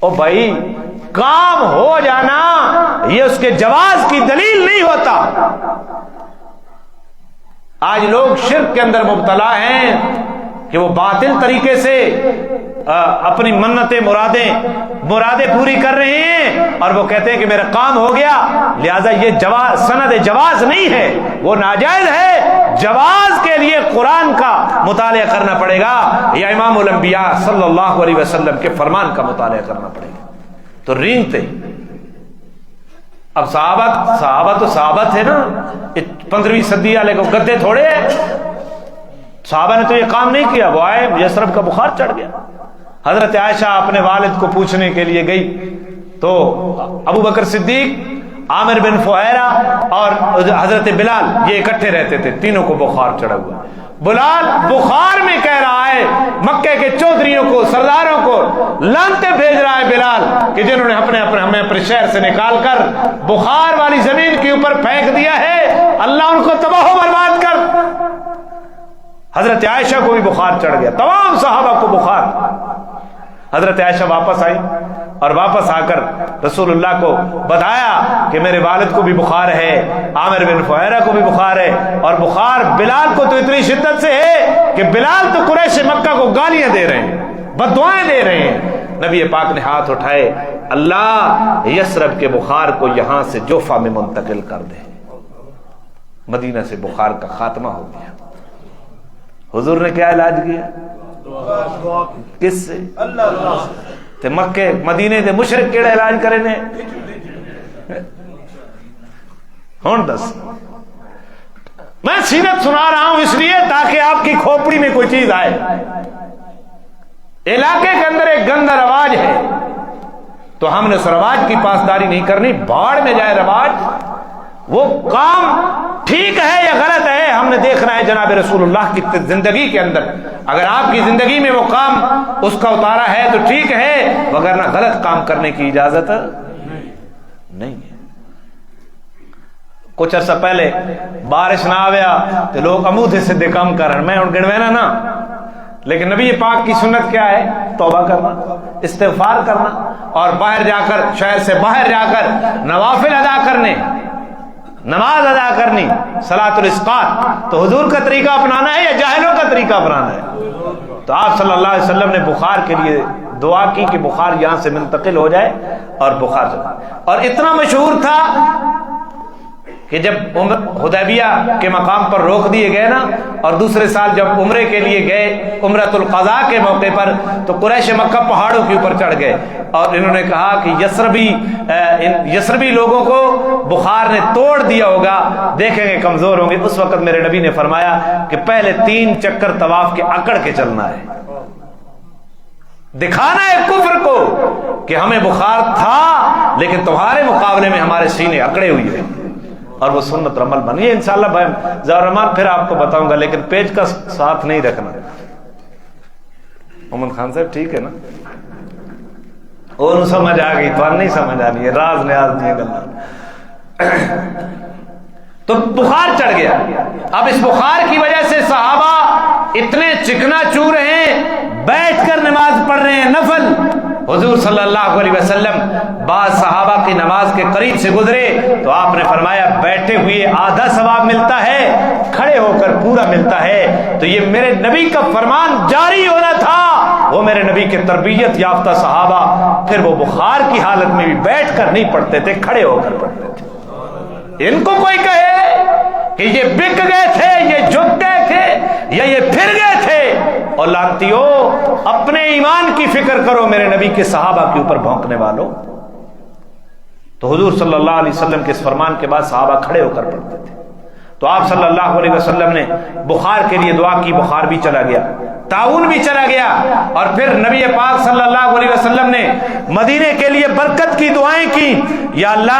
او بھائی کام ہو جانا یہ اس کے جواز کی دلیل نہیں ہوتا۔ آج لوگ شرک کے اندر مبتلا ہیں کہ وہ باطل طریقے سے اپنی منتیں مرادیں پوری کر رہے ہیں اور وہ کہتے ہیں کہ میرا کام ہو گیا، لہذا یہ سند جواز نہیں ہے، وہ ناجائز ہے۔ جواز کے لیے قرآن کا مطالعہ کرنا پڑے گا یا امام الانبیاء صلی اللہ علیہ وسلم کے فرمان کا مطالعہ کرنا پڑے گا۔ تو رینگتے اب صحابہ تو صحابہ تھے نا، 15ویں صدی والے کو گدھے تھوڑے ہیں۔ صحابہ نے تو یہ کام نہیں کیا، وہ آئے یثرب کا بخار چڑھ گیا۔ حضرت عائشہ اپنے والد کو پوچھنے کے لیے گئی تو ابو بکر صدیق، عامر بن فہیرہ اور حضرت بلال یہ اکٹھے رہتے تھے، تینوں کو بخار چڑھا ہوا۔ بلال بخار میں کہہ رہا ہے مکے کے چودھریوں کو، سرداروں کو لعنتیں بھیج رہا ہے بلال کہ جنہوں نے ہمیں اپنے شہر سے نکال کر بخار والی زمین کے اوپر پھینک دیا ہے، اللہ ان کو تباہ و برباد کر۔ حضرت عائشہ کو بھی بخار چڑھ گیا، تمام صحابہ کو بخار۔ حضرت عائشہ واپس آئی اور واپس آ کر رسول اللہ کو بتایا کہ میرے والد کو بھی بخار ہے، عامر بن فہیرہ کو بھی بخار ہے، اور بخار بلال کو تو اتنی شدت سے ہے کہ بلال تو قریش مکہ کو گالیاں دے رہے ہیں، بد دعائیں دے رہے ہیں۔ نبی پاک نے ہاتھ اٹھائے، اللہ یثرب کے بخار کو یہاں سے جوفہ میں منتقل کر دے۔ مدینہ سے بخار کا خاتمہ ہو گیا۔ حضور نے کیا علاج کیا؟ کس سے؟ اللہ تے مکے مدینے دے مشرک کیڑا علاج کرے نے؟ ہون دس میں سیرت سنا رہا ہوں اس لیے تاکہ آپ کی کھوپڑی میں کوئی چیز آئے۔ علاقے کے اندر ایک گندا رواج ہے تو ہم نے اس رواج کی پاسداری نہیں کرنی، باڑ میں جائے رواج، وہ کام ٹھیک ہے یا غلط ہے ہم نے دیکھنا ہے جناب رسول اللہ کی زندگی کے اندر۔ اگر آپ کی زندگی میں وہ کام اس کا اتارا ہے تو ٹھیک ہے، وگرنہ غلط کام کرنے کی اجازت نہیں ہے۔ کچھ عرصہ پہلے بارش نہ آویا تو لوگ امودے سے دے کام کرن، میں ان گنوینا نا، لیکن نبی پاک کی سنت کیا ہے؟ توبہ کرنا، استغفار کرنا، اور باہر جا کر، شہر سے باہر جا کر نوافل ادا کرنے، نماز ادا کرنی، صلاۃ الاسقاط۔ تو حضور کا طریقہ اپنانا ہے یا جاہلوں کا طریقہ اپنانا ہے؟ تو آپ صلی اللہ علیہ وسلم نے بخار کے لیے دعا کی کہ بخار یہاں سے منتقل ہو جائے، اور بخار چلا، اور اتنا مشہور تھا کہ جب حدیبیہ کے مقام پر روک دیے گئے نا، اور دوسرے سال جب عمرے کے لیے گئے عمرۃ القضاء کے موقع پر، تو قریش مکہ پہاڑوں کے اوپر چڑھ گئے اور انہوں نے کہا کہ یثربی لوگوں کو بخار نے توڑ دیا ہوگا، دیکھیں گے کمزور ہوں گے۔ اس وقت میرے نبی نے فرمایا کہ پہلے 3 چکر طواف کے اکڑ کے چلنا ہے، دکھانا ہے کفر کو کہ ہمیں بخار تھا لیکن تمہارے مقابلے میں ہمارے سینے اکڑے ہوئے ہیں، اور وہ سنت رمل بنی ہے انشاءاللہ۔ بھائی زہرمان پھر آپ کو بتاؤں گا، لیکن پیج کا ساتھ نہیں رکھنا۔ محمد خان صاحب ٹھیک ہے نا؟ وہ سمجھ آ گئی تو نہیں سمجھ آنی ہے، راز نیاز نہیں گلا۔ تو بخار چڑھ گیا۔ اب اس بخار کی وجہ سے صحابہ اتنے چکنا چور ہیں، بیٹھ کر نماز پڑھ رہے ہیں نفل۔ حضور صلی اللہ علیہ وسلم بعض صحابہ کی نماز کے قریب سے گزرے تو آپ نے فرمایا بیٹھے ہوئے آدھا ثواب ملتا ہے، کھڑے ہو کر پورا ملتا ہے۔ تو یہ میرے نبی کا فرمان جاری ہونا تھا۔ وہ میرے نبی کے تربیت یافتہ صحابہ پھر وہ بخار کی حالت میں بھی بیٹھ کر نہیں پڑھتے تھے، کھڑے ہو کر پڑھتے تھے۔ ان کو کوئی کہے کہ یہ بک گئے تھے، یہ جھک گئے تھے، یا یہ پھر گئے تھے، اور لانتیو اپنے ایمان کی فکر کرو میرے نبی کے صحابہ کے اوپر بھونکنے والوں۔ تو حضور صلی اللہ علیہ وسلم کے اس فرمان کے بعد صحابہ کھڑے ہو کر پڑھتے تھے۔ تو آپ صلی اللہ علیہ وسلم نے بخار کے لیے دعا کی، بخار بھی چلا گیا، تعاون بھی چلا گیا، اور پھر نبی پاک صلی اللہ علیہ وسلم نے مدینے کے لیے برکت کی دعائیں کی۔ یا اللہ،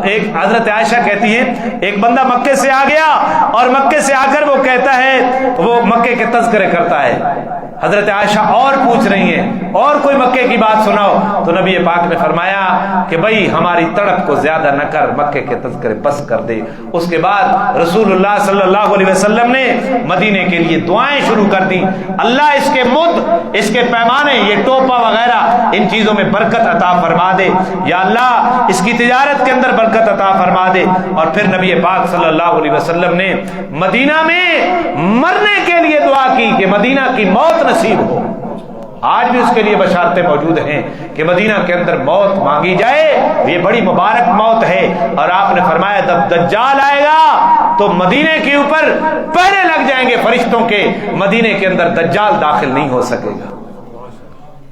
ایک حضرت عائشہ کہتی ہیں ایک بندہ مکے سے آ گیا اور مکے سے آ کر وہ کہتا ہے، وہ مکے کے تذکرے کرتا ہے۔ حضرت عائشہ اور پوچھ رہی ہیں اور کوئی مکے کی بات سناؤ، تو نبی پاک نے فرمایا کہ بھائی ہماری تڑپ کو زیادہ نہ کر، مکے کے تذکرے بس کر دے۔ اس کے بعد رسول اللہ صلی اللہ علیہ وسلم نے مدینے کے لیے دعائیں شروع کر دی، اللہ اس کے مد، اس کے پیمانے، یہ ٹوپا وغیرہ، ان چیزوں میں برکت عطا فرما دے، یا اللہ اس کی تجارت کے اندر برکت عطا فرما دے۔ اور پھر نبی پاک صلی اللہ علیہ وسلم نے مدینہ میں مرنے کے لیے دعا کی کہ مدینہ کی موت نصیب ہو۔ آج بھی اس کے لیے بشارتیں موجود ہیں کہ مدینہ کے اندر موت مانگی جائے، یہ بڑی مبارک موت ہے۔ اور آپ نے فرمایا جب دجال آئے گا تو مدینے کے اوپر پہرے لگ جائیں گے فرشتوں کے، مدینے کے اندر دجال داخل نہیں ہو سکے گا،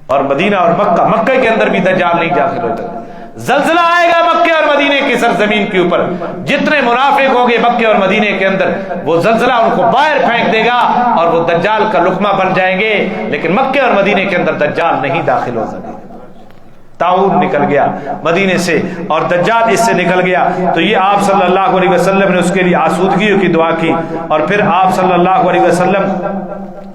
اور مدینہ اور مکہ کے اندر بھی دجال نہیں داخل ہوتا۔ زلزلہ آئے گا مکے اور مدینے کی سرزمین کے اوپر، جتنے منافق ہوں گے مکے اور مدینے کے اندر، وہ زلزلہ ان کو باہر پھینک دے گا اور وہ دجال کا لقمہ بن جائیں گے، لیکن مکے اور مدینے کے اندر دجال نہیں داخل ہو سکے۔ طاعون نکل گیا مدینے سے اور دجال اس سے نکل گیا، تو یہ آپ صلی اللہ علیہ وسلم نے اس کے لیے آسودگیوں کی دعا کی۔ اور پھر آپ صلی اللہ علیہ وسلم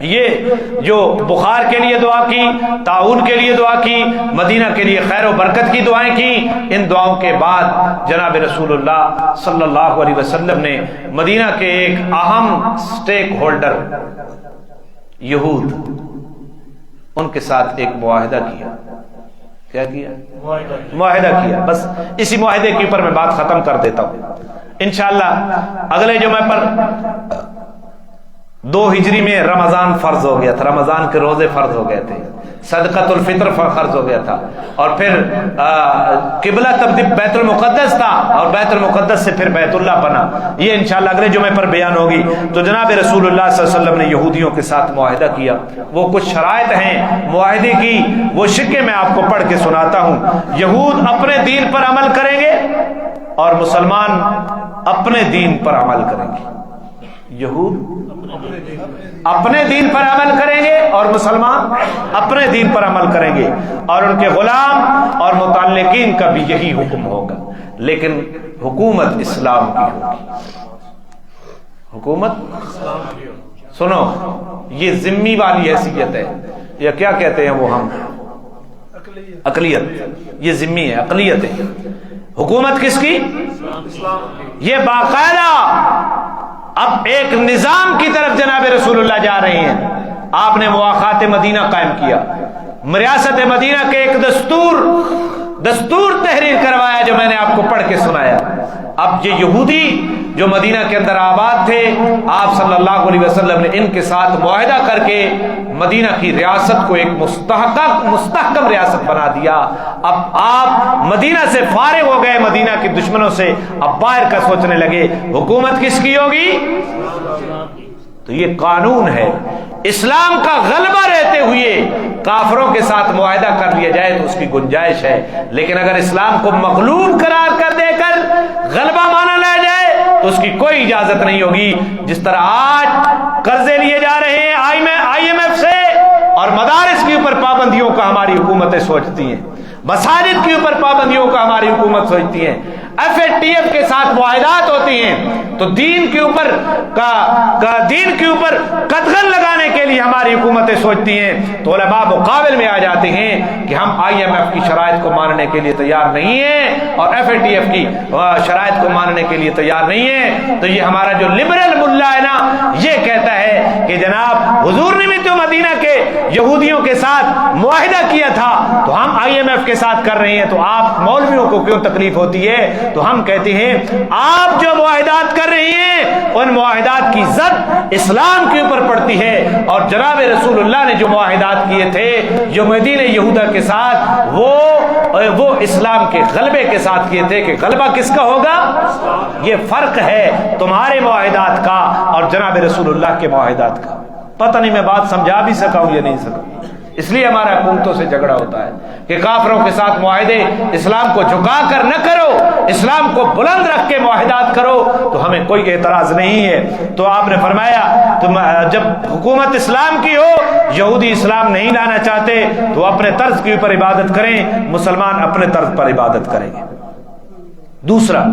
یہ جو بخار کے لیے دعا کی، طاعون کے لیے دعا کی، مدینہ کے لیے خیر و برکت کی دعائیں کی، ان دعاؤں کے بعد جناب رسول اللہ صلی اللہ علیہ وسلم نے مدینہ کے ایک اہم سٹیک ہولڈر یہود، ان کے ساتھ ایک معاہدہ کیا. کیا کیا؟ معاہدہ کیا. بس اسی معاہدے کے اوپر میں بات ختم کر دیتا ہوں. انشاءاللہ اگلے جمعے پر 2 ہجری میں رمضان فرض ہو گیا تھا. رمضان کے روزے فرض ہو گئے تھے. صدقۃ الفطر فرض ہو گیا تھا. اور پھر قبلہ تبدیل بیت المقدس تھا اور بیت المقدس سے پھر بیت اللہ بنا. یہ انشاءاللہ اگلے جمعے پر بیان ہوگی. تو جناب رسول اللہ صلی اللہ علیہ وسلم نے یہودیوں کے ساتھ معاہدہ کیا. وہ کچھ شرائط ہیں معاہدے کی, وہ شکے میں آپ کو پڑھ کے سناتا ہوں. یہود اپنے دین پر عمل کریں گے اور مسلمان اپنے دین پر عمل کریں گے. یہود اپنے دین پر عمل کریں گے اور مسلمان اپنے دین پر عمل کریں گے, اور ان کے غلام اور متعلقین کا بھی یہی حکم ہوگا. لیکن حکومت اسلام کی ہوگی. حکومت سنو, یہ ذمی والی حیثیت ہے, یا کیا کہتے ہیں وہ ہم, اقلیت. یہ ذمی ہے, اقلیت ہے. حکومت کس کی؟ یہ باقاعدہ اب ایک نظام کی طرف جناب رسول اللہ جا رہے ہیں. آپ نے مواخات مدینہ قائم کیا, ریاست مدینہ کے ایک دستور تحریر کروایا جو میں نے آپ کو پڑھ کے سنایا. اب یہ یہودی جو مدینہ کے اندر آباد تھے, آپ صلی اللہ علیہ وسلم نے ان کے ساتھ معاہدہ کر کے مدینہ کی ریاست کو ایک مستحکم ریاست بنا دیا. اب آپ مدینہ سے فارغ ہو گئے, مدینہ کے دشمنوں سے, اب باہر کا سوچنے لگے حکومت کس کی ہوگی. تو یہ قانون ہے. اسلام کا غلبہ رہتے ہوئے کافروں کے ساتھ معاہدہ کر لیا جائے تو اس کی گنجائش ہے, لیکن اگر اسلام کو مغلوب قرار کر دے کر غلبہ مانا لیا جائے تو اس کی کوئی اجازت نہیں ہوگی. جس طرح آج قرضے لیے جا رہے ہیں آئی ایم ایف سے, اور مدارس کے اوپر پابندیوں کا ہماری حکومتیں سوچتی ہیں, مساجد کے اوپر پابندیوں کا ہماری حکومت سوچتی ہیں, FATF کے ساتھ معاہدات ہوتی ہیں, تو دین کے اوپر قدغن لگانے کے لیے ہماری حکومتیں سوچتی ہیں. تو علماء مقابل میں آ جاتے ہیں کہ ہم IMF کی شرائط کو ماننے کے لیے تیار نہیں ہیں اور FATF کی شرائط کو ماننے کے لیے تیار نہیں ہیں. تو یہ ہمارا جو لبرل ملا ہے نا, یہ کہتا ہے کہ جناب حضور نے بھی تو مدینہ کے یہودیوں کے ساتھ معاہدہ کیا تھا, تو ہم IMF کے ساتھ کر رہے ہیں, تو آپ مولویوں کو کیوں تکلیف ہوتی ہے؟ تو ہم کہتے ہیں آپ جو معاہدات کر رہی ہیں ان معاہدات کی زد اسلام کے اوپر پڑتی ہے, اور جناب رسول اللہ نے جو معاہدات کیے تھے جو مدینہ یہودا کے ساتھ وہ اسلام کے غلبے کے ساتھ کیے تھے. کہ غلبہ کس کا ہوگا؟ یہ فرق ہے تمہارے معاہدات کا اور جناب رسول اللہ کے معاہدات کا. پتہ نہیں میں بات سمجھا بھی سکا ہوں یا نہیں سکا. اس لیے ہمارا حکومتوں سے جھگڑا ہوتا ہے کہ کافروں کے ساتھ معاہدے, اسلام کو جھکا کر نہ کرو, اسلام کو بلند رکھ کے معاہدات کرو, تو ہمیں کوئی اعتراض نہیں ہے. تو آپ نے فرمایا جب حکومت اسلام کی ہو, یہودی اسلام نہیں لانا چاہتے تو اپنے طرز کے اوپر عبادت کریں, مسلمان اپنے طرز پر عبادت کریں گے. دوسرا,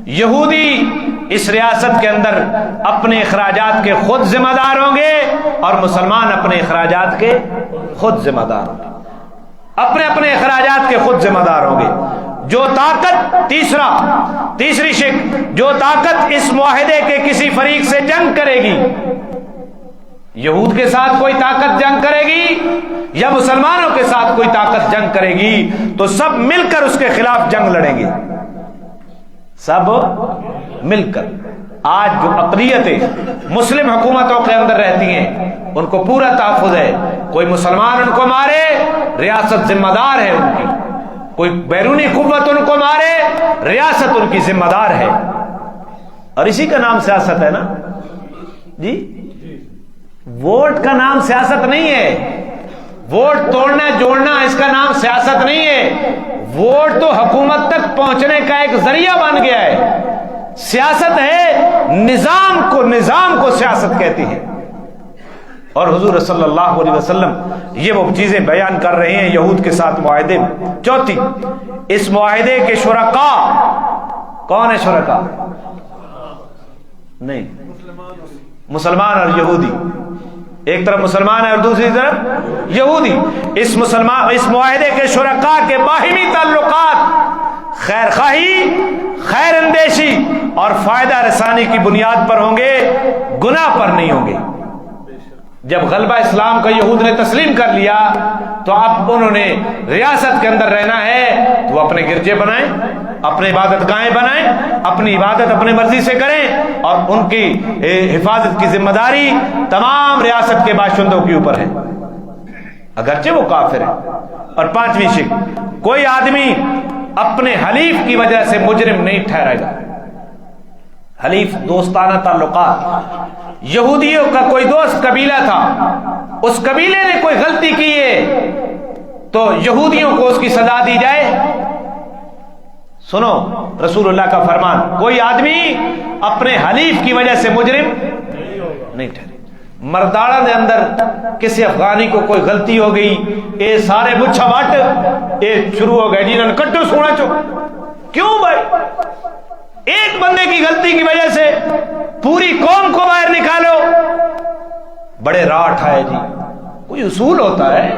یہودی اس ریاست کے اندر اپنے اخراجات کے خود ذمہ دار ہوں گے اور مسلمان اپنے اخراجات کے خود ذمہ دار ہوں گے. اپنے اخراجات کے خود ذمہ دار ہوں گے. جو طاقت تیسری شک, جو طاقت اس معاہدے کے کسی فریق سے جنگ کرے گی, یہود کے ساتھ کوئی طاقت جنگ کرے گی یا مسلمانوں کے ساتھ کوئی طاقت جنگ کرے گی, تو سب مل کر اس کے خلاف جنگ لڑیں گے. سب مل کر. آج جو اقلیتیں مسلم حکومتوں کے اندر رہتی ہیں ان کو پورا تحفظ ہے, کوئی مسلمان ان کو مارے ریاست ذمہ دار ہے ان کی, کوئی بیرونی قوت ان کو مارے ریاست ان کی ذمہ دار ہے. اور اسی کا نام سیاست ہے نا جی. ووٹ کا نام سیاست نہیں ہے, ووٹ توڑنا جوڑنا اس کا نام سیاست نہیں ہے. ووٹ تو حکومت تک پہنچنے کا ایک ذریعہ بن گیا ہے. سیاست ہے نظام کو سیاست کہتی ہے. اور حضور صلی اللہ علیہ وسلم یہ وہ چیزیں بیان کر رہے ہیں یہود کے ساتھ معاہدے میں. چوتھی, اس معاہدے کے شرکاء کون ہے؟ شرکاء نہیں, مسلمان اور یہودی. ایک طرف مسلمان ہے اور دوسری طرف یہودی. اس معاہدے کے شرکاء کے باہمی تعلقات خیر خواہی, خیر اندیشی اور فائدہ رسانی کی بنیاد پر ہوں گے, گناہ پر نہیں ہوں گے. جب غلبہ اسلام کا یہود نے تسلیم کر لیا تو اب انہوں نے ریاست کے اندر رہنا ہے تو وہ اپنے گرجے بنائیں، اپنے عبادت گاہیں بنائیں، اپنی عبادت اپنی مرضی سے کریں، اور ان کی حفاظت کی ذمہ داری تمام ریاست کے باشندوں کے اوپر ہے، اگرچہ وہ کافر ہیں۔ اور پانچویں شک، کوئی آدمی اپنے حلیف کی وجہ سے مجرم نہیں ٹھہرائے گا۔ حلیف دوستانہ تعلقات، یہودیوں کا کوئی دوست قبیلہ تھا، اس قبیلے نے کوئی غلطی کی ہے تو یہودیوں کو اس کی سزا دی جائے۔ سنو رسول اللہ کا فرمان، کوئی آدمی اپنے حلیف کی وجہ سے مجرم نہیں ٹھہرے۔ مرداڑا دے اندر کسی افغانی کو کوئی غلطی ہو گئی، اے سارے مچھا واٹ اے شروع ہو گئے جنہوں نے کٹو سونا چو، کیوں بھائی؟ ایک بندے کی غلطی کی وجہ سے پوری قوم کو باہر نکالو، بڑے راٹھ آئے جی، کوئی اصول ہوتا ہے،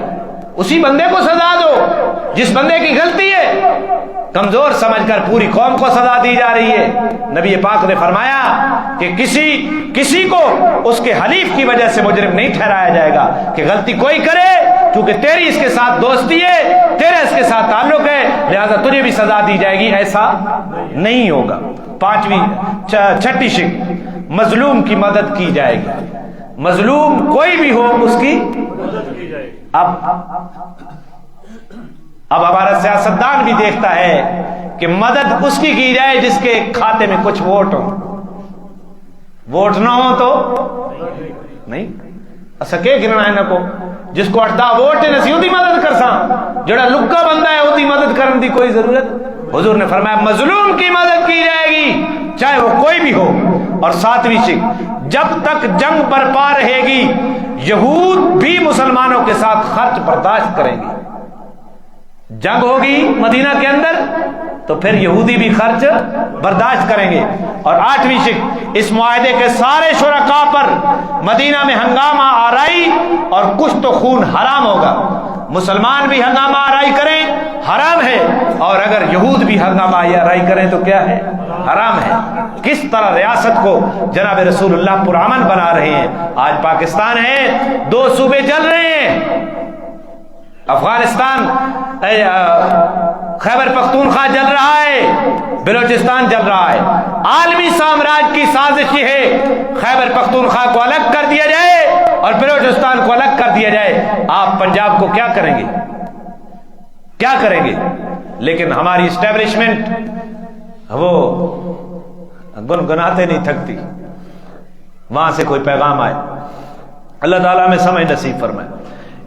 اسی بندے کو سزا دو جس بندے کی غلطی ہے، کمزور سمجھ کر پوری قوم کو سزا دی جا رہی ہے۔ نبی پاک نے فرمایا کہ کسی کو اس کے حلیف کی وجہ سے مجرم نہیں ٹھہرایا جائے گا، کہ غلطی کوئی کرے کیونکہ تیری اس کے ساتھ دوستی ہے، تیرا اس کے ساتھ تعلق ہے، لہذا تجھے بھی سزا دی جائے گی، ایسا نہیں ہوگا۔ چھٹی شک، مظلوم کی مدد کی جائے گی، مظلوم کوئی بھی ہو اس کی مدد کی جائے گی۔ اب ہمارا سیاستدان بھی دیکھتا ہے کہ مدد اس کی جائے جس کے کھاتے میں کچھ ووٹ ہو، ووٹ نہ ہو تو نہیں سکے گننا ہے نہ کو، جس کو 8 ووٹ ہے نسی اودی مدد کر سا، جڑا لکا بندہ ہے اودی مدد کرن دی کوئی ضرورت۔ حضور نے فرمایا مظلوم کی مدد کی جائے گی چاہے وہ کوئی بھی ہو۔ اور 7ویں شک، جب تک جنگ برپا رہے گی یہود بھی مسلمانوں کے ساتھ خرچ برداشت کریں گے، جنگ ہوگی مدینہ کے اندر تو پھر یہودی بھی خرچ برداشت کریں گے۔ اور 8ویں شک، اس معاہدے کے سارے شرکاء پر مدینہ میں ہنگامہ آرائی اور کشت و خون حرام ہوگا، مسلمان بھی ہنگامہ آرائی کریں حرام ہے، اور اگر یہود بھی ہنگامہ آرائی کریں تو کیا ہے؟ حرام ہے۔ کس طرح ریاست کو جناب رسول اللہ پرامن بنا رہے ہیں۔ آج پاکستان ہے، 2 صوبے چل رہے ہیں، افغانستان خیبر پختونخوا جل رہا ہے، بلوچستان جل رہا ہے۔ عالمی سامراج کی سازش یہ ہے خیبر پختونخوا کو الگ کر دیا جائے اور بلوچستان کو الگ کر دیا جائے۔ آپ پنجاب کو کیا کریں گے؟ کیا کریں گے؟ لیکن ہماری اسٹیبلشمنٹ وہ گنگناتے نہیں تھکتی، وہاں سے کوئی پیغام آئے، اللہ تعالیٰ میں سمجھ نصیب فرمائے۔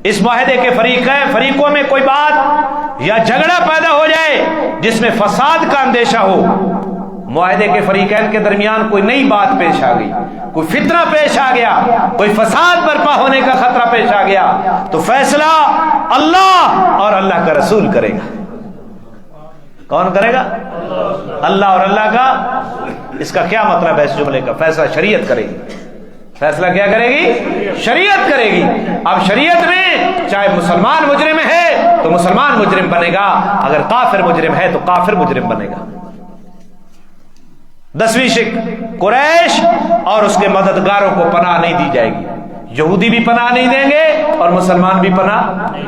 اس معاہدے کے فریقوں میں کوئی بات یا جھگڑا پیدا ہو جائے جس میں فساد کا اندیشہ ہو، معاہدے کے فریقین کے درمیان کوئی نئی بات پیش آ گئی، کوئی فتنہ پیش آ گیا، کوئی فساد برپا ہونے کا خطرہ پیش آ گیا، تو فیصلہ اللہ اور اللہ کا رسول کرے گا۔ کون کرے گا؟ اللہ اور اللہ کا۔ اس کا کیا مطلب ہے اس جملے کا؟ فیصلہ شریعت کرے گی۔ فیصلہ کیا کرے گی؟ شریعت کرے گی۔ اب شریعت میں چاہے مسلمان مجرم ہے تو مسلمان مجرم بنے گا، اگر کافر مجرم ہے تو کافر مجرم بنے گا۔ 10ویں شک، قریش اور اس کے مددگاروں کو پناہ نہیں دی جائے گی، یہودی بھی پناہ نہیں دیں گے اور مسلمان بھی پناہ،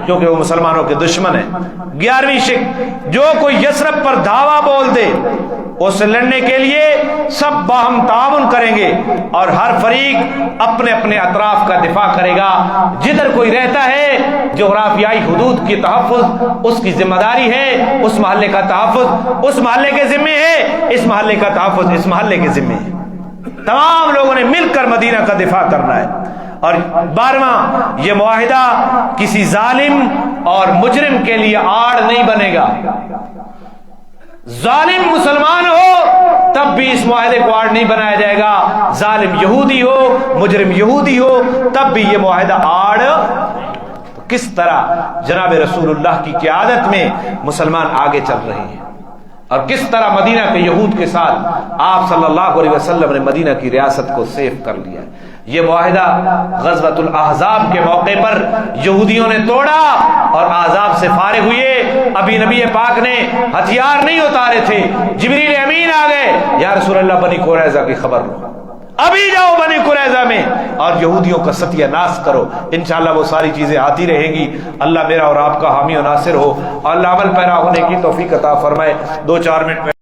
کیونکہ وہ مسلمانوں کے دشمن ہیں۔ 11ویں شک، جو کوئی یثرب پر دعویٰ بول دے اس سے لڑنے کے لیے سب باہم تعاون کریں گے اور ہر فریق اپنے اپنے اطراف کا دفاع کرے گا۔ جدھر کوئی رہتا ہے جغرافیائی حدود کی تحفظ اس کی ذمہ داری ہے، اس محلے کا تحفظ اس محلے کے ذمے ہے، اس محلے کا تحفظ اس محلے کے ذمے ہے۔ تمام لوگوں نے مل کر مدینہ کا دفاع کرنا ہے۔ اور 12واں، یہ معاہدہ کسی ظالم اور مجرم کے لیے آڑ نہیں بنے گا۔ ظالم مسلمان ہو تب بھی اس معاہدے کو آڑ نہیں بنایا جائے گا، ظالم یہودی ہو مجرم یہودی ہو تب بھی یہ معاہدہ آڑ۔ تو کس طرح جناب رسول اللہ کی قیادت میں مسلمان آگے چل رہے ہیں اور کس طرح مدینہ کے یہود کے ساتھ آپ صلی اللہ علیہ وسلم نے مدینہ کی ریاست کو سیف کر لیا۔ یہ معاہدہ غزوۃ الاحزاب کے موقع پر یہودیوں نے توڑا اور احزاب سے فارغ ہوئے۔ ابھی نبی پاک نے ہتھیار نہیں اتارے تھے، جبریل امین آ گئے، یا رسول اللہ بنی قریظہ کی خبر لو۔ ابھی جاؤ بنی قریظہ میں اور یہودیوں کا ستیہ ناش کرو، انشاءاللہ وہ ساری چیزیں آتی رہیں گی۔ اللہ میرا اور آپ کا حامی و ناصر ہو، اور اللہ عمل پیرا ہونے کی توفیق عطا فرمائے۔ 2-4 منٹ میں